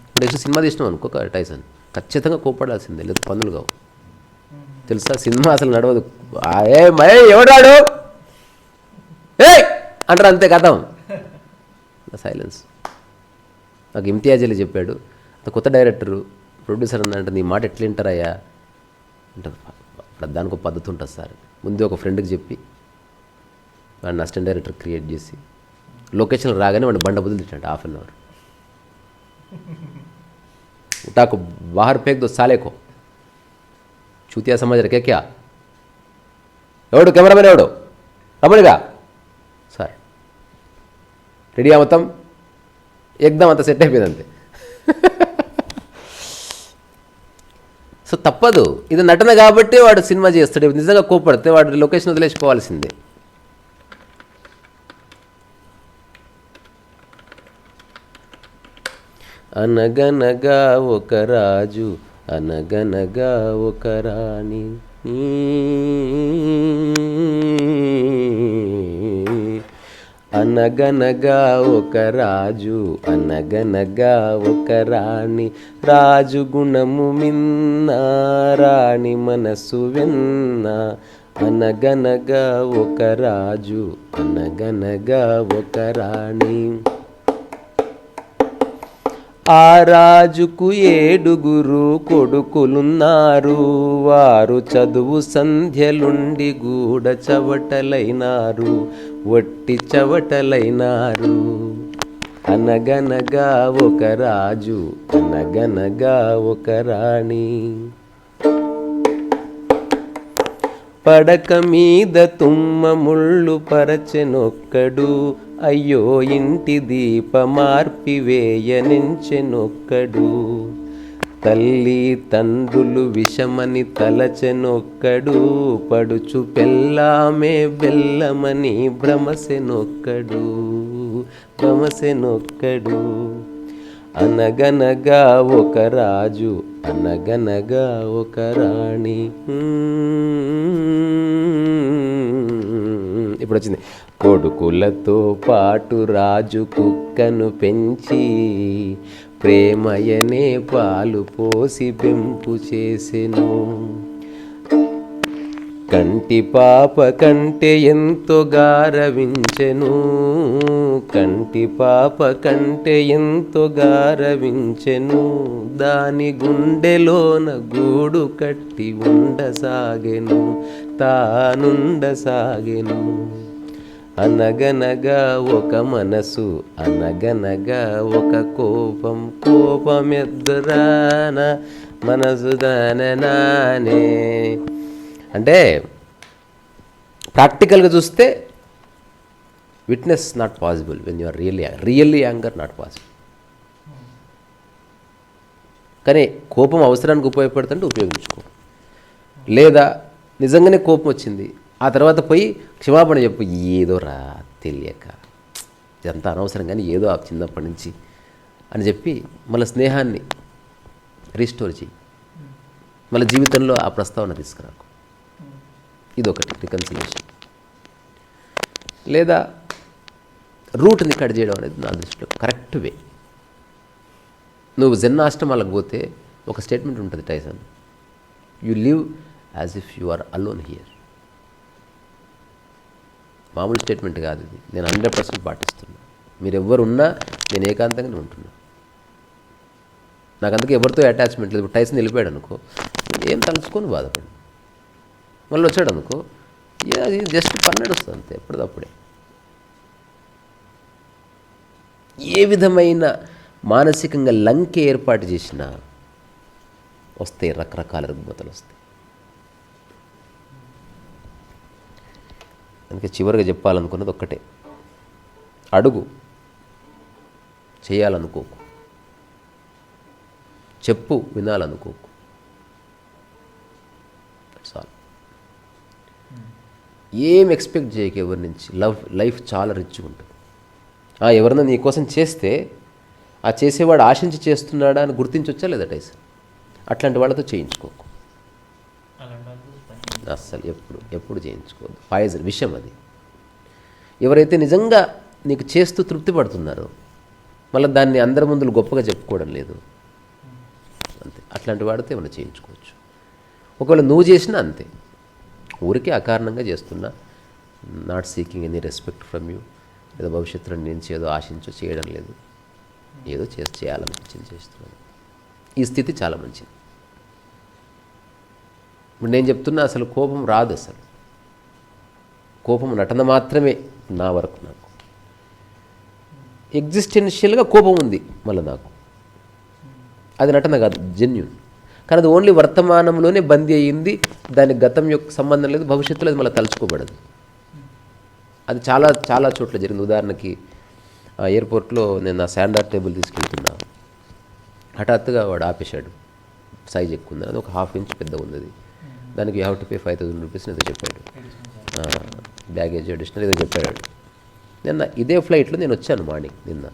Speaker 1: ఇప్పుడు నెక్స్ట్ సినిమా తీసినావు అనుకో టైసన్, ఖచ్చితంగా కోపడాల్సిందే, లేదు పనులు కావు. తెలుసా, సినిమా అసలు నడవదు. ఎవడాడు ఏ అంటారు, అంతే కథం, సైలెన్స్. నాకు ఇమ్తియాజ్ అలీ చెప్పాడు, కొత్త డైరెక్టరు ప్రొడ్యూసర్ అన్నంటే నీ మాట ఎట్లా వింటారయ్యా అంటారు. దానికి ఒక పద్ధతి ఉంటుంది సార్. ముందే ఒక ఫ్రెండ్కి చెప్పి వాడిని అసిస్టెంట్ డైరెక్టర్ క్రియేట్ చేసి లొకేషన్లో రాగానే వాడిని బండ బదులు తిట్టాడు 1/2 అవర్. ఉటాకు బాహర్ ఫేక్ దో సాలే కో, చూతియా సమझ रखे क्या, ఎవడు కెమెరామెన్ ఎవడు రమణిగా సార్ రెడీయా మొత్తం ఏకదం అంత సెట్ అయిపోయింది అంతే. సో తప్పదు, ఇది నటన కాబట్టి వాడు సినిమా చేస్తాడు. నిజంగా కోపడితే వాడు లొకేషన్ వదిలేసిపోవాల్సిందే. అనగనగా ఒక రాజు, అనగనగా ఒక రాణి, అనగనగా ఒక రాజు, అనగనగా ఒక రాణి, రాజు గుణము మిన్న, రాణి మనసు వెన్న. అనగనగా ఒక రాజు, అనగనగా ఒక రాణి. ఆ రాజుకు 7 కొడుకులున్నారు, వారు చదువు సంధ్యలుండి గూఢ చవటలైనారు, వట్టి చవటలైనారు. అనగనగా ఒక రాజు, అనగనగా ఒక రాణి. పడక మీద తుమ్మ ముళ్ళు పరచెనొక్కడు, అయ్యో ఇంటి దీపమార్పివేయనించెనొక్కడు. తల్లి తండ్రులు విషమని తలచెనొక్కడు, పడుచు పెళ్ళామే బెల్లమని భ్రమసెనొక్కడు, భ్రమసెనొక్కడు. అనగనగా ఒక రాజు, అనగనగా ఒక రాణి. ఇప్పుడు వచ్చింది. కొడుకులతో పాటు రాజు కుక్కను పెంచి, ప్రేమయనే పాలు పోసి పెంపు చేసెను. కంటి పాప కంటే ఎంతో గారవించెను, కంటి పాప కంటే ఎంతో గారవించెను. దాని గుండెలోన గూడు కట్టి ఉండసాగెను, తానుండసాగెను. అనగనగా ఒక మనసు, అనగనగా ఒక కోపం, కోపమెద్దురాన మనసు దాననానే. అంటే ప్రాక్టికల్గా చూస్తే witness not possible when you are really anger, not possible. కానీ కోపం అవసరానికి ఉపయోగపడుతుంటే ఉపయోగించుకో. లేదా నిజంగానే కోపం వచ్చింది, ఆ తర్వాత పోయి క్షమాపణ చెప్పు, ఏదో రా తెలియక ఇదంతా అనవసరం కానీ ఏదో ఆ చిన్నప్పటి నుంచి అని చెప్పి మళ్ళీ స్నేహాన్ని రీస్టోర్ చెయ్యి. మళ్ళీ జీవితంలో ఆ ప్రస్తావన తీసుకురాకు. ఇదొకటి రికన్సిలేషన్. లేదా రూట్ని కట్ చేయడం అనేది నా దృష్టిలో కరెక్ట్ వే. నువ్వు జెన్ ఆశ్రమాలకు పోతే ఒక స్టేట్మెంట్ ఉంటుంది Tyson, you live as if you are alone here. మామూలు స్టేట్మెంట్ కాదు ఇది, నేను 100% పాటిస్తున్నా. మీరు ఎవరున్నా నేను ఏకాంతంగానే ఉంటున్నా. నాకు అందుకే ఎవరితో అటాచ్మెంట్ లేదు. ఇప్పుడు టైసన్ వెళ్ళిపోయాడు అనుకో, నేను ఏం తలుచుకొని బాధపడి, మళ్ళీ వచ్చాడు అనుకో, అది జస్ట్ పని నడుస్తుంది అంతే, ఎప్పటిదప్పుడే. ఏ విధమైన మానసికంగా లంకె ఏర్పాటు చేసినా వస్తాయి, రకరకాల రుగ్మతలు వస్తాయి. అందుకే చివరిగా చెప్పాలనుకున్నది ఒక్కటే, అడుగు, చేయాలనుకోకు, చెప్పు, వినాలనుకోకు. That's all. ఏం ఎక్స్పెక్ట్ చేయకు ఎవరి నుంచి. లైఫ్ చాలా రిచ్గా ఉంటుంది. ఎవరన్నా నీ కోసం చేస్తే ఆ చేసేవాడు ఆశించి చేస్తున్నాడా అని గుర్తించవచ్చా లేదా టైసన్? అట్లాంటి వాళ్ళతో చేయించుకోకు.
Speaker 2: అలాంటి
Speaker 1: అస్సలు ఎప్పుడు చేయించుకోవద్దు. పాయిజన్, విషం అది. ఎవరైతే నిజంగా నీకు చేస్తూ తృప్తి పడుతున్నారో మళ్ళీ దాన్ని అందరి ముందు గొప్పగా చెప్పుకోవడం లేదు, అంతే. అట్లాంటి వాడితే ఏమైనా చేయించుకోవచ్చు. ఒకవేళ నువ్వు చేసినా అంతే, ఊరికే అకారణంగా చేస్తున్నా, not seeking any respect from you, లేదా భవిష్యత్తులో నుంచి ఏదో ఆశించో చేయడం లేదు, ఏదో చేయాలనిపించింది చేస్తున్నాను. ఈ స్థితి చాలా మంచిది. ఇప్పుడు నేను చెప్తున్నా, అసలు కోపం రాదు. అసలు కోపం నటన మాత్రమే నా వరకు. నాకు ఎగ్జిస్టెన్షియల్గా కోపం ఉంది మళ్ళీ నాకు, అది నటన కాదు, జెన్యూన్. కానీ అది ఓన్లీ వర్తమానంలోనే బందీ అయ్యింది, దానికి గతం యొక్క సంబంధం లేదు, భవిష్యత్తులో అది మళ్ళీ తలుచుకోబడదు. అది చాలా చాలా చోట్ల జరిగింది. ఉదాహరణకి ఎయిర్పోర్ట్లో నేను నా శాండార్ టేబుల్ తీసుకెళ్తున్నా, హఠాత్తుగా వాడు ఆపేశాడు, సైజ్ ఎక్కువ ఉంది, అది ఒక 1/2 ఇంచ్ పెద్దగా ఉంది, అది దానికి you have to pay 5,000 rupees ఏదో చెప్పాడు, బ్యాగేజ్ అడిషనల్ ఏదో చెప్పాడు. నిన్న ఇదే ఫ్లైట్లో నేను వచ్చాను మార్నింగ్, నిన్న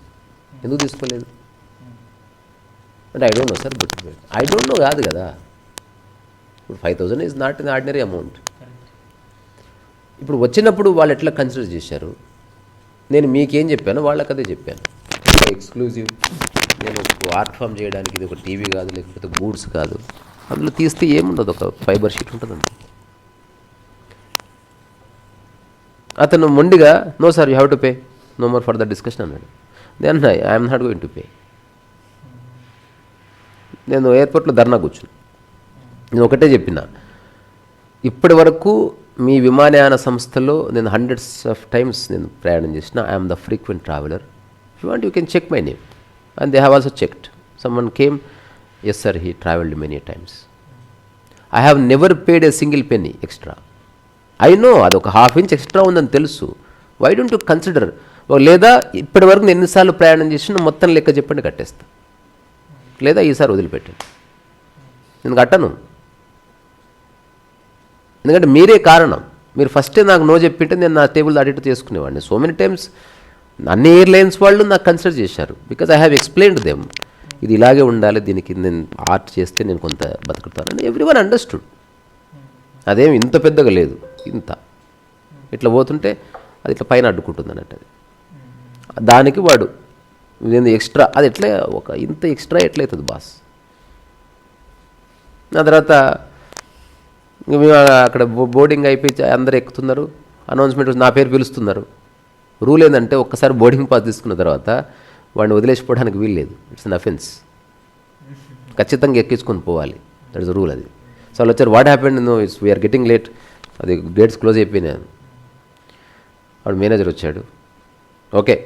Speaker 1: ఎందుకు తీసుకోలేదు అంటే I don't know sir, but I don't know కాదు కదా. ఇప్పుడు 5,000 is not in ordinary amount. ఇప్పుడు వచ్చినప్పుడు వాళ్ళు ఎట్లా కన్సిడర్ చేశారు, నేను మీకేం చెప్పాను వాళ్ళకి అదే చెప్పాను. ఎక్స్క్లూజివ్, నేను ఆర్ట్ ఫామ్ చేయడానికి ఇది ఒక టీవీ కాదు, లేకపోతే గూడ్స్ కాదు, అందులో తీస్తే ఏముండదు, ఒక ఫైబర్ షీట్ ఉంటుంది అంతే. అతను మొండిగా no sir you have to pay, no more for the discussion అన్నాడు. Then I'm not going to pay. నేను ఎయిర్పోర్ట్లో ధర్నా కూర్చుని నేను ఒకటే చెప్పిన, ఇప్పటి వరకు మీ విమానయాన సంస్థలో నేను హండ్రెడ్స్ ఆఫ్ టైమ్స్ నేను ప్రయాణం చేసిన, I'm the frequent traveller, if you want you can check my name, and they have also checked. Someone came, yes sir he travelled many times, I have never paid a single penny extra. I know అది ఒక 1/2 inch extra ఉందని తెలుసు, why don't you consider, లేదా ఇప్పటి వరకు నేను ఎన్నిసార్లు ప్రయాణం చేసినా మొత్తం లెక్క చెప్పండి కట్టేస్తా, లేదా ఈసారి వదిలిపెట్టండి, నేను కట్టను. ఎందుకంటే మీరే కారణం, మీరు ఫస్టే నాకు నో చెప్పింటే నేను నా టేబుల్ అటు ఇటు చేసుకునేవాడిని. సో మెనీ టైమ్స్ అన్ని ఎయిర్లైన్స్ వాళ్ళు నాకు కన్సిడర్ చేశారు, because I have explained them, ఇది ఇలాగే ఉండాలి, దీనికి నేను ఆర్ట్ చేస్తే నేను కొంత బతుకుతానని ఎవ్రీ వన్ అండర్స్టూడ్. అదేమి ఇంత పెద్దగా లేదు, ఇంత ఇట్లా పోతుంటే అది ఇట్లా పైన అడ్డుకుంటుంది అన్నట్టు. అది దానికి వాడు నేను ఎక్స్ట్రా, అది ఎట్లా ఒక ఇంత ఎక్స్ట్రా ఎట్లయితుంది బాస్. ఆ తర్వాత మేము అక్కడ బోర్డింగ్ అయిపోయి అందరు ఎక్కుతున్నారు, అనౌన్స్మెంట్ నా పేరు పిలుస్తున్నారు. రూల్ ఏంటంటే ఒక్కసారి బోర్డింగ్ పాస్ తీసుకున్న తర్వాత వాడిని వదిలేసిపోవడానికి వీలు లేదు, ఇట్స్ అన్ అఫెన్స్, ఖచ్చితంగా ఎక్కించుకొని పోవాలి, దట్ ఇస్ రూల్ అది. సో వాళ్ళు వచ్చారు, what happened, no it's we're getting late, అది గేట్స్ క్లోజ్ అయిపోయినాయి. వాడు మేనేజర్ వచ్చాడు, okay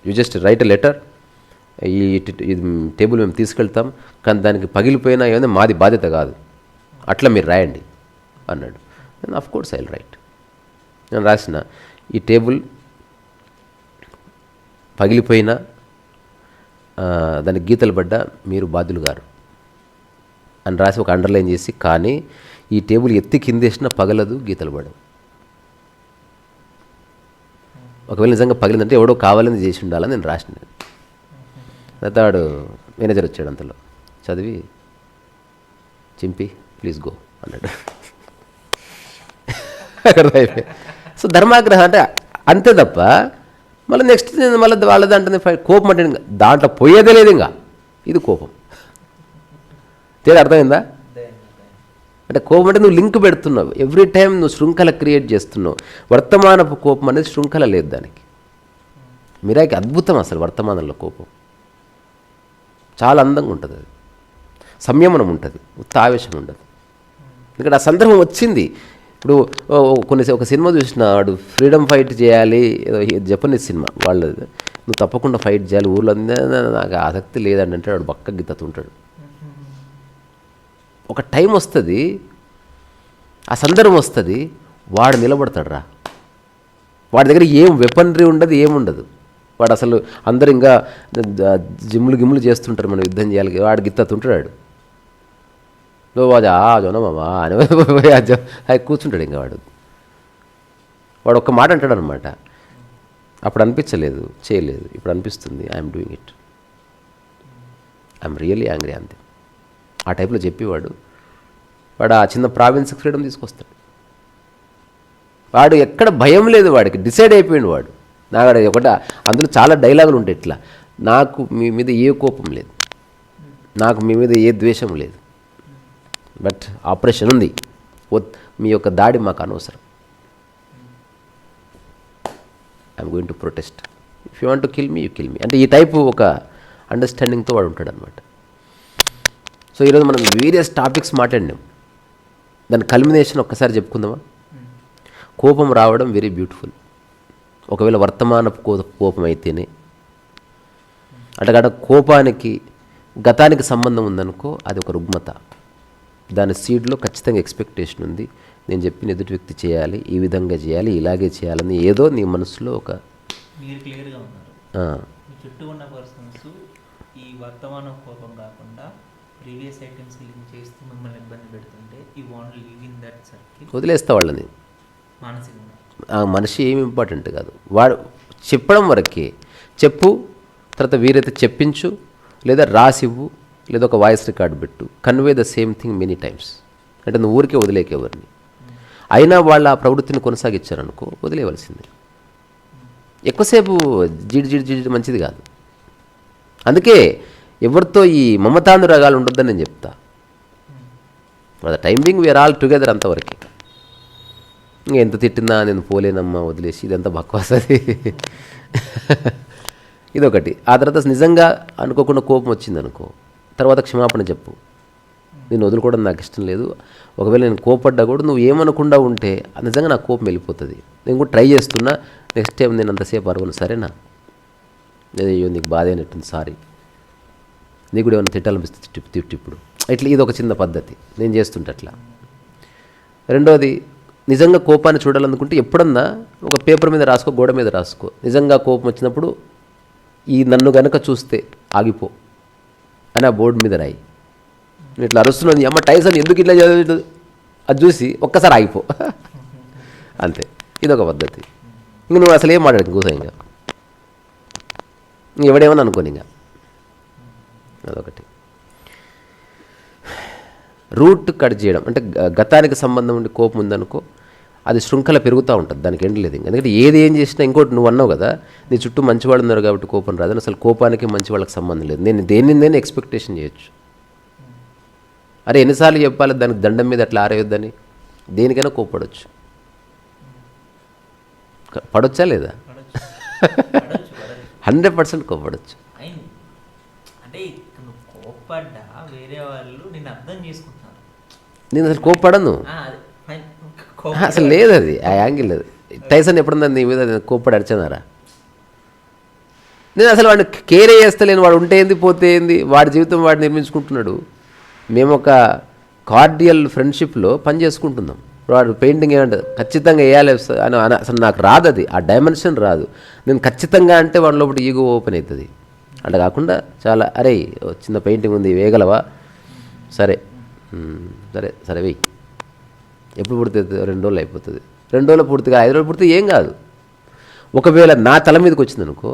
Speaker 1: you just write a letter, ఈ టేబుల్ మేము తీసుకెళ్తాం, కానీ దానికి పగిలిపోయినా ఏమైనా మాది బాధ్యత కాదు, అట్లా మీరు రాయండి అన్నాడు. నేను of course I will write. నేను రాసిన, ఈ టేబుల్ పగిలిపోయినా దానికి గీతలు పడ్డా మీరు బాధ్యులు గారు అని రాసి ఒక అండర్లైన్ చేసి, కానీ ఈ టేబుల్ ఎత్తి కిందేసినా పగలదు, గీతలు పడవు. ఒకవేళ నిజంగా పగిలిందంటే ఎవడో కావాలని చేసి ఉండాలని నేను రాసిన. అయితే వాడు మేనేజర్ వచ్చాడు, అంతలో చదివి చింపి ప్లీజ్ గో అన్నాడు. అర్థమైపోయి. సో ధర్మాగ్రహం అంటే అంతే తప్ప మళ్ళీ నెక్స్ట్ నేను మళ్ళీ వాళ్ళ దాంట్లో కోపం అంటే దాంట్లో పోయేదే లేదు, ఇంకా ఇది కోపం. తేడా అర్థమైందా? అంటే కోపం అంటే నువ్వు లింక్ పెడుతున్నావు, ఎవ్రీ టైం నువ్వు శృంఖల క్రియేట్ చేస్తున్నావు. వర్తమానపు కోపం అనేది శృంఖల లేదు దానికి. మీరాకి అద్భుతం అసలు వర్తమానంలో కోపం చాలా అందంగా ఉంటుంది, అది సంయమనం ఉంటుంది, ఉత్త ఆవేశం ఉండదు. ఎందుకంటే ఆ సందర్భం వచ్చింది. ఇప్పుడు ఒక సినిమా చూసిన, వాడు ఫ్రీడమ్ ఫైట్ చేయాలి, ఏదో జపనీస్ సినిమా, వాళ్ళు నువ్వు తప్పకుండా ఫైట్ చేయాలి, ఊళ్ళో నాకు ఆసక్తి లేదండి అంటే వాడు బక్క గిత్తుంటాడు. ఒక టైం వస్తుంది, ఆ సందర్భం వస్తుంది, వాడు నిలబడతాడు రా. వాడి దగ్గర ఏం వెపనరీ ఉండదు, ఏముండదు. వాడు అసలు అందరు ఇంకా గిమ్ములు చేస్తుంటారు, మనం యుద్ధం చేయాలి, వాడు గిత్తుంటాడు. జోనమామా అని అది కూర్చుంటాడు. ఇంకా వాడు ఒక్క మాట అంటాడు అనమాట. అప్పుడు అనిపించలేదు, చేయలేదు, ఇప్పుడు అనిపిస్తుంది, I'm doing it, I'm really angry అంతే. ఆ టైప్లో చెప్పేవాడు. వాడు ఆ చిన్న ప్రావిన్స్కి ఫ్రీడమ్ తీసుకొస్తాడు. వాడు ఎక్కడ భయం లేదు, వాడికి డిసైడ్ అయిపోయింది వాడు. నాకు ఒకట అందులో చాలా డైలాగులు ఉంటాయి ఇట్లా, నాకు మీ మీద ఏ కోపం లేదు, నాకు మీ మీద ఏ ద్వేషం లేదు, బట్ ఆపరేషన్ ఉంది, మీ యొక్క దాడి మాకు అనవసరం, I'm going to protest, if you want to kill me you kill me అంటే ఈ టైపు ఒక అండర్స్టాండింగ్తో వాడు ఉంటాడు అనమాట. సో ఈరోజు మనం వేరియస్ టాపిక్స్ మాట్లాడినాం, దాని కల్మినేషన్ ఒక్కసారి చెప్పుకుందామా. కోపం రావడం వెరీ బ్యూటిఫుల్. ఒకవేళ వర్తమాన కోపం అయితేనే, అంటే కోపానికి గతానికి సంబంధం ఉందనుకో, అది ఒక రుగ్మత. దాని సీడ్లో ఖచ్చితంగా ఎక్స్పెక్టేషన్ ఉంది, నేను చెప్పిన ఎదుటి వ్యక్తి చేయాలి, ఈ విధంగా చేయాలి, ఇలాగే చేయాలని ఏదో నీ మనసులో ఒక
Speaker 2: మీరు క్లియర్గా ఉన్నారు. మీ చుట్టూ ఉన్న పర్సన్స్ ఈ వర్తమాన కోపం కాకుండా ప్రీవియస్ ఐటమ్స్ లింక్ చేస్తూ మిమ్మల్ని ఇబ్బంది పెడుతుంటే you want live in that circle,
Speaker 1: వదిలేస్తా వాళ్ళని.
Speaker 2: మానసికంగా
Speaker 1: ఆ మనిషి ఏమి ఇంపార్టెంట్ కాదు, వాడు చెప్పడం వరకే. చెప్పు, తర్వాత వీరైతే చెప్పించు, లేదా రాసివ్వు, లేదా ఒక వాయిస్ రికార్డ్ పెట్టు, convey the same thing many times. అంటే నువ్వు ఊరికే వదిలేకెవరిని, అయినా వాళ్ళు ఆ ప్రవృత్తిని కొనసాగించారనుకో వదిలేయవలసింది. ఎక్కువసేపు జిడి మంచిది కాదు. అందుకే ఎవరితో ఈ మమతానురాగాలు ఉండొద్దని నేను చెప్తా. For the time being we're all together, అంతవరకే. ఇంకా ఎంత తిట్టినా నేను పోలేనమ్మా వదిలేసి, ఇదంతా బక్వాస్ అది. ఇదొకటి. ఆ తర్వాత నిజంగా అనుకోకుండా కోపం వచ్చిందనుకో, తర్వాత క్షమాపణ చెప్పు, నేను వదులుకోవడం నాకు ఇష్టం లేదు, ఒకవేళ నేను కోపడ్డా కూడా నువ్వు ఏమనకుండా ఉంటే నిజంగా నాకు కోపం వెళ్ళిపోతుంది, నేను కూడా ట్రై చేస్తున్నా, నెక్స్ట్ టైం నేను అంతసేపు అరవను, సరేనా, అయ్యో నీకు బాధ అయినట్టుంది, సారీ, నీకు కూడా ఏమైనా తిట్టాలనిపిస్తుంది తిట్టు ఇప్పుడు, ఇట్లా. ఇది ఒక చిన్న పద్ధతి నేను చేస్తుంటే అట్లా. రెండోది, నిజంగా కోపాన్ని చూడాలనుకుంటే ఎప్పుడన్నా ఒక పేపర్ మీద రాసుకో, గోడ మీద రాసుకో, నిజంగా కోపం వచ్చినప్పుడు ఈ నన్ను గనక చూస్తే ఆగిపో అని ఆ బోర్డు మీద రాయి. నేను ఇట్లా అరుస్తున్నాను, అమ్మ టైసన్ ఎందుకు ఇట్లా చదివి, అది చూసి ఒక్కసారి ఆగిపో, అంతే. ఇదొక పద్ధతి. ఇంక నువ్వు అసలు ఏం మాట్లాడు కూర్చో, ఇంకా ఎవడేమని అనుకోని, ఇంకా అదొకటి. రూట్ కట్ చేయడం అంటే గతానికి సంబంధం ఉండి కోపం ఉందనుకో, అది శృంఖల పెరుగుతూ ఉంటుంది, దానికి ఎండ్ లేదు. ఎందుకంటే ఏం చేసినా, ఇంకోటి నువ్వు అన్నావు కదా, నీ చుట్టూ మంచివాళ్ళు ఉన్నారు కాబట్టి కోపం రాదని, అసలు కోపానికి మంచి వాళ్ళకి సంబంధం లేదు. నేను ఎక్స్పెక్టేషన్ చేయొచ్చు. అరే ఎన్నిసార్లు చెప్పాలి దానికి దండం మీద అట్లా ఆరేయొద్దని, దేనికైనా కోపడవచ్చు. పడొచ్చా లేదా? 100% కోపడవచ్చు.
Speaker 2: అంటే కోపడ్డా వేరే వాళ్ళు నేను అర్థం చేసుకుంటున్నాను,
Speaker 1: నేను అసలు కోపడను అసలు, లేదు అది ఆ యాంగిల్. అది టైసన్ ఎప్పుడన్నా నీ మీద కోప్పడి అడిచానారా? నేను అసలు వాడిని కేరే చేస్తలేను, వాడు ఉంటే ఏంది పోతే ఏంది, వాడి జీవితం వాడు నిర్మించుకుంటున్నాడు. మేము ఒక కార్డియల్ ఫ్రెండ్షిప్లో పని చేసుకుంటున్నాం. వాడు పెయింటింగ్ ఏమంటే ఖచ్చితంగా వేయాలి అని అసలు నాకు రాదు, అది ఆ డైమెన్షన్ రాదు. నేను ఖచ్చితంగా అంటే వాడి లోపల ఈగో ఓపెన్ అవుతుంది. అట్లా కాకుండా చాలా, అరే చిన్న పెయింటింగ్ ఉంది వేయగలవా, సరే సరే సరే వెయ్యి, ఎప్పుడు పుడుతుంది, 2 రోజులు అయిపోతుంది, 2 రోజులు పూర్తిగా 5 రోజులు పూర్తి ఏం కాదు. ఒకవేళ నా తల మీదకి వచ్చిందనుకో,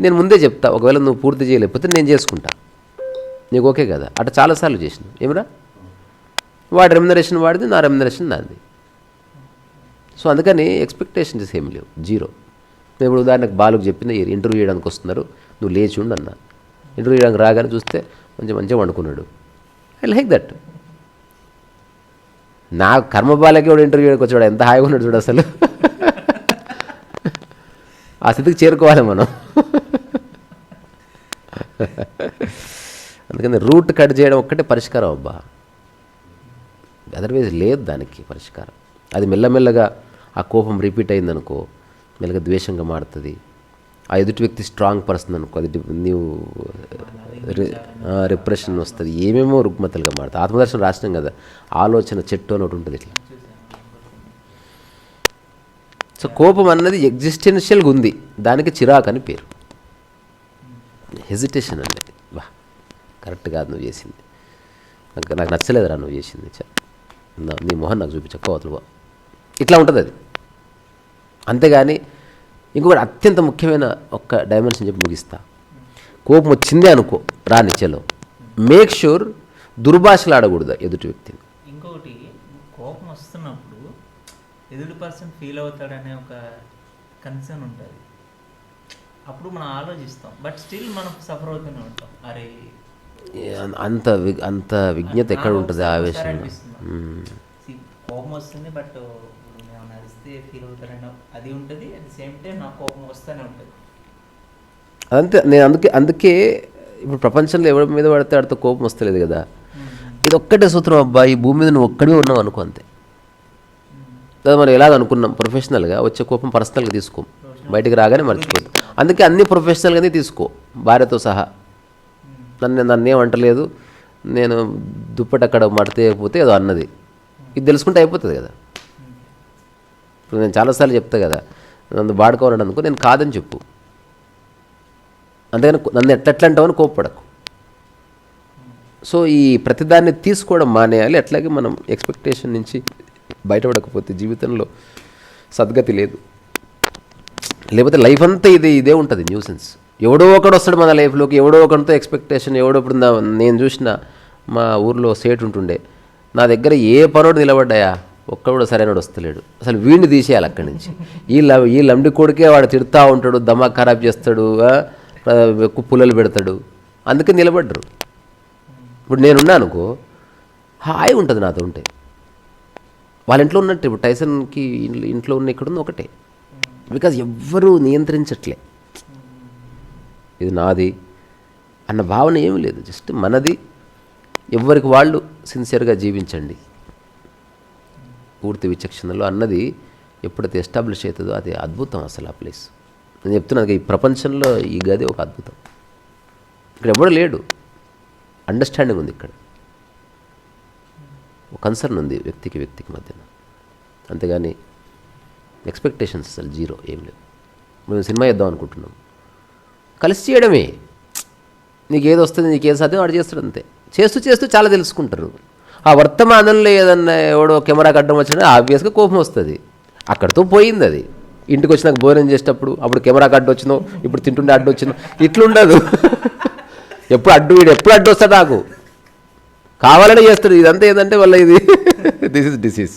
Speaker 1: నేను ముందే చెప్తా, ఒకవేళ నువ్వు పూర్తి చేయలేకపోతే నేను చేసుకుంటా, నీకు ఓకే కదా. అట్లా చాలాసార్లు చేసిన, ఏమరా వాడి రెమ్యునరేషన్ వాడిది, నా రెమ్యునరేషన్ నాది. సో అందుకని ఎక్స్పెక్టేషన్స్ ఏమి లేవు, 0. నేను ఇప్పుడు ఉదాహరణకు బాలుకు చెప్పిన, ఇంటర్వ్యూ చేయడానికి వస్తున్నారు, నువ్వు లేచి ఉండు అన్న. ఇంటర్వ్యూ చేయడానికి రాగానే చూస్తే మంచిగా వండుకున్నాడు, ఐ లైక్ దట్. నా కర్మబాలకి కూడా ఇంటర్వ్యూకి వచ్చాడు, ఎంత హాయిగా ఉన్నాడు చూడు అసలు. ఆ స్థితికి చేరుకోవాలి మనం. అందుకని రూట్ కట్ చేయడం ఒక్కటే పరిష్కారం అబ్బా, అదర్వైజ్ లేదు దానికి పరిష్కారం. అది మెల్లమెల్లగా ఆ కోపం రిపీట్ అయిందనుకో, మెల్లగా ద్వేషంగా మారుతుంది. ఆ ఎదుటి వ్యక్తి స్ట్రాంగ్ పర్సన్ అనుకో, అది నీవు రిప్రెషన్ వస్తుంది, ఏమేమో రుగ్మతలుగా మారుతుంది. ఆత్మదర్శనం రాసినాం కదా, ఆలోచన చెట్టు అని ఒకటి ఉంటుంది ఇట్లా. సో కోపం అన్నది ఎగ్జిస్టెన్షియల్గా ఉంది, దానికి చిరాకు అని పేరు, హెజిటేషన్ అనేది. వా కరెక్ట్ కాదు నువ్వు చేసింది, నాకు నచ్చలేదురా నువ్వు చేసింది, నీ మొహం నాకు చూపించకపోవతలు, ఇట్లా ఉంటుంది అది. అంతేగాని ఇంకొకటి అత్యంత ముఖ్యమైన ఒక్క డైమెన్షన్ చెప్పి ముగిస్తా. కోపం వచ్చిందే అనుకో రానిచ్చలో, మేక్ షూర్ దుర్భాషలు ఆడకూడదు ఎదుటి వ్యక్తిని.
Speaker 2: ఇంకొకటి ఎదుటి పర్సన్ ఫీల్ అవుతాడనే ఒక కన్సర్న్ ఉంటుంది. అప్పుడు మనం ఆలోచిస్తాం, బట్ స్టిల్ మనం సఫర్ అవుతూనే ఉంటాం. అరే
Speaker 1: అంత విజ్ఞత ఎక్కడ ఉంటుంది ఆ విషయంలో.
Speaker 2: కోపం వస్తుంది, బట్ నేను అరిస్తే ఫీల్ అవుతారని అది ఉంటుంది. అట్ ది సేమ్ టైం నాకు కోపం వస్తూనే ఉంటుంది.
Speaker 1: అదంతే. నేను అందుకే ఇప్పుడు ప్రపంచంలో ఎవరి మీద పడితే ఆడితో కోపం వస్తలేదు కదా. ఇది ఒక్కటే సూత్రం అబ్బా, ఈ భూమి మీద నువ్వు ఒక్కడే ఉన్నావు అనుకో, అంతే. లేదా మనం ఎలాగ అనుకున్నాం, ప్రొఫెషనల్గా వచ్చే కోపం పర్సనల్గా తీసుకో, బయటికి రాగానే మర్చిపోదు. అందుకే అన్నీ ప్రొఫెషనల్గానే తీసుకో, భార్యతో సహా. నన్నేం అంటలేదు, నేను దుప్పటి అక్కడ మడతేయకపోతే ఏదో అన్నది, ఇది తెలుసుకుంటే అయిపోతుంది కదా. ఇప్పుడు నేను చాలాసార్లు చెప్తా కదా, నన్ను వాడుకోవాలని అనుకో, నేను కాదని చెప్పు. అంతేగాని నన్ను ఎట్లా అంటావని కోప్పడకు. సో ఈ ప్రతిదాన్ని తీసుకోవడం మానేయాలి. అట్లాగే మనం ఎక్స్పెక్టేషన్ నుంచి బయటపడకపోతే జీవితంలో సద్గతి లేదు. లేకపోతే లైఫ్ అంతా ఇదే ఉంటుంది, న్యూసెన్స్. ఎవడో ఒకడు వస్తాడు మన లైఫ్లోకి, ఎవడో ఒకరితో ఎక్స్పెక్టేషన్. ఇప్పుడు నేను చూసిన మా ఊర్లో సేట్ ఉంటుండే, నా దగ్గర ఏ పనోడు నిలబడ్డాయా, ఒక్కడు సరైనడు వస్తలేడు. అసలు వీడిని తీసేయాలి అక్కడి నుంచి. ఈ లండి కొడుకే వాడు తిడతా ఉంటాడు, దమాక్ ఖరాబ్ చేస్తాడు, ఎక్కువ పుల్లలు పెడతాడు, అందుకే నిలబడ్డరు. ఇప్పుడు నేనున్నా అనుకో, హాయి ఉంటుంది నాతో ఉంటే. వాళ్ళ ఇంట్లో ఉన్నట్టు ఇప్పుడు టైసన్కి ఇంట్లో ఉన్న ఇక్కడున్న ఒకటే. బికాజ్ ఎవ్వరూ నియంత్రించట్లే, ఇది నాది అన్న భావన ఏమీ లేదు. జస్ట్ మనది, ఎవరికి వాళ్ళు సిన్సియర్గా జీవించండి పూర్తి విచక్షణలో అన్నది ఎప్పుడైతే ఎస్టాబ్లిష్ అవుతుందో అది అద్భుతం. అసలు ఆ ప్లేస్ నేను చెప్తున్నాను, ఈ ప్రపంచంలో ఈ గది ఒక అద్భుతం. ఇక్కడ ఎవడో లేడు, అండర్స్టాండింగ్ ఉంది ఇక్కడ, ఒక కన్సర్న్ ఉంది వ్యక్తికి మధ్యన. అంతేగాని ఎక్స్పెక్టేషన్స్ అసలు జీరో, ఏం లేవు. మేము సినిమా చేద్దాం అనుకుంటున్నాం, కలిసి చేయడమే. నీకు ఏది వస్తుంది, నీకు ఏది సాధ్యం వాడు చేస్తాడు, అంతే. చేస్తూ చాలా తెలుసుకుంటారు. ఆ వర్తమానంలో ఏదన్నా ఎవడో కెమెరాకి అడ్డం వచ్చినా ఆబ్వియస్గా కోపం వస్తుంది, అక్కడితో పోయింది అది. ఇంటికి వచ్చినాక భోజనం చేసేటప్పుడు అప్పుడు కెమెరాకి అడ్డు వచ్చినావు, ఇప్పుడు తింటుండే అడ్డు వచ్చినావు, ఇట్లుండదు. వీడు ఎప్పుడు అడ్డు వస్తాడు, నాకు కావాలని చేస్తాడు. ఇదంతా ఏంటంటే వల్ల ఇది దిస్ ఇస్ డిసీజ్.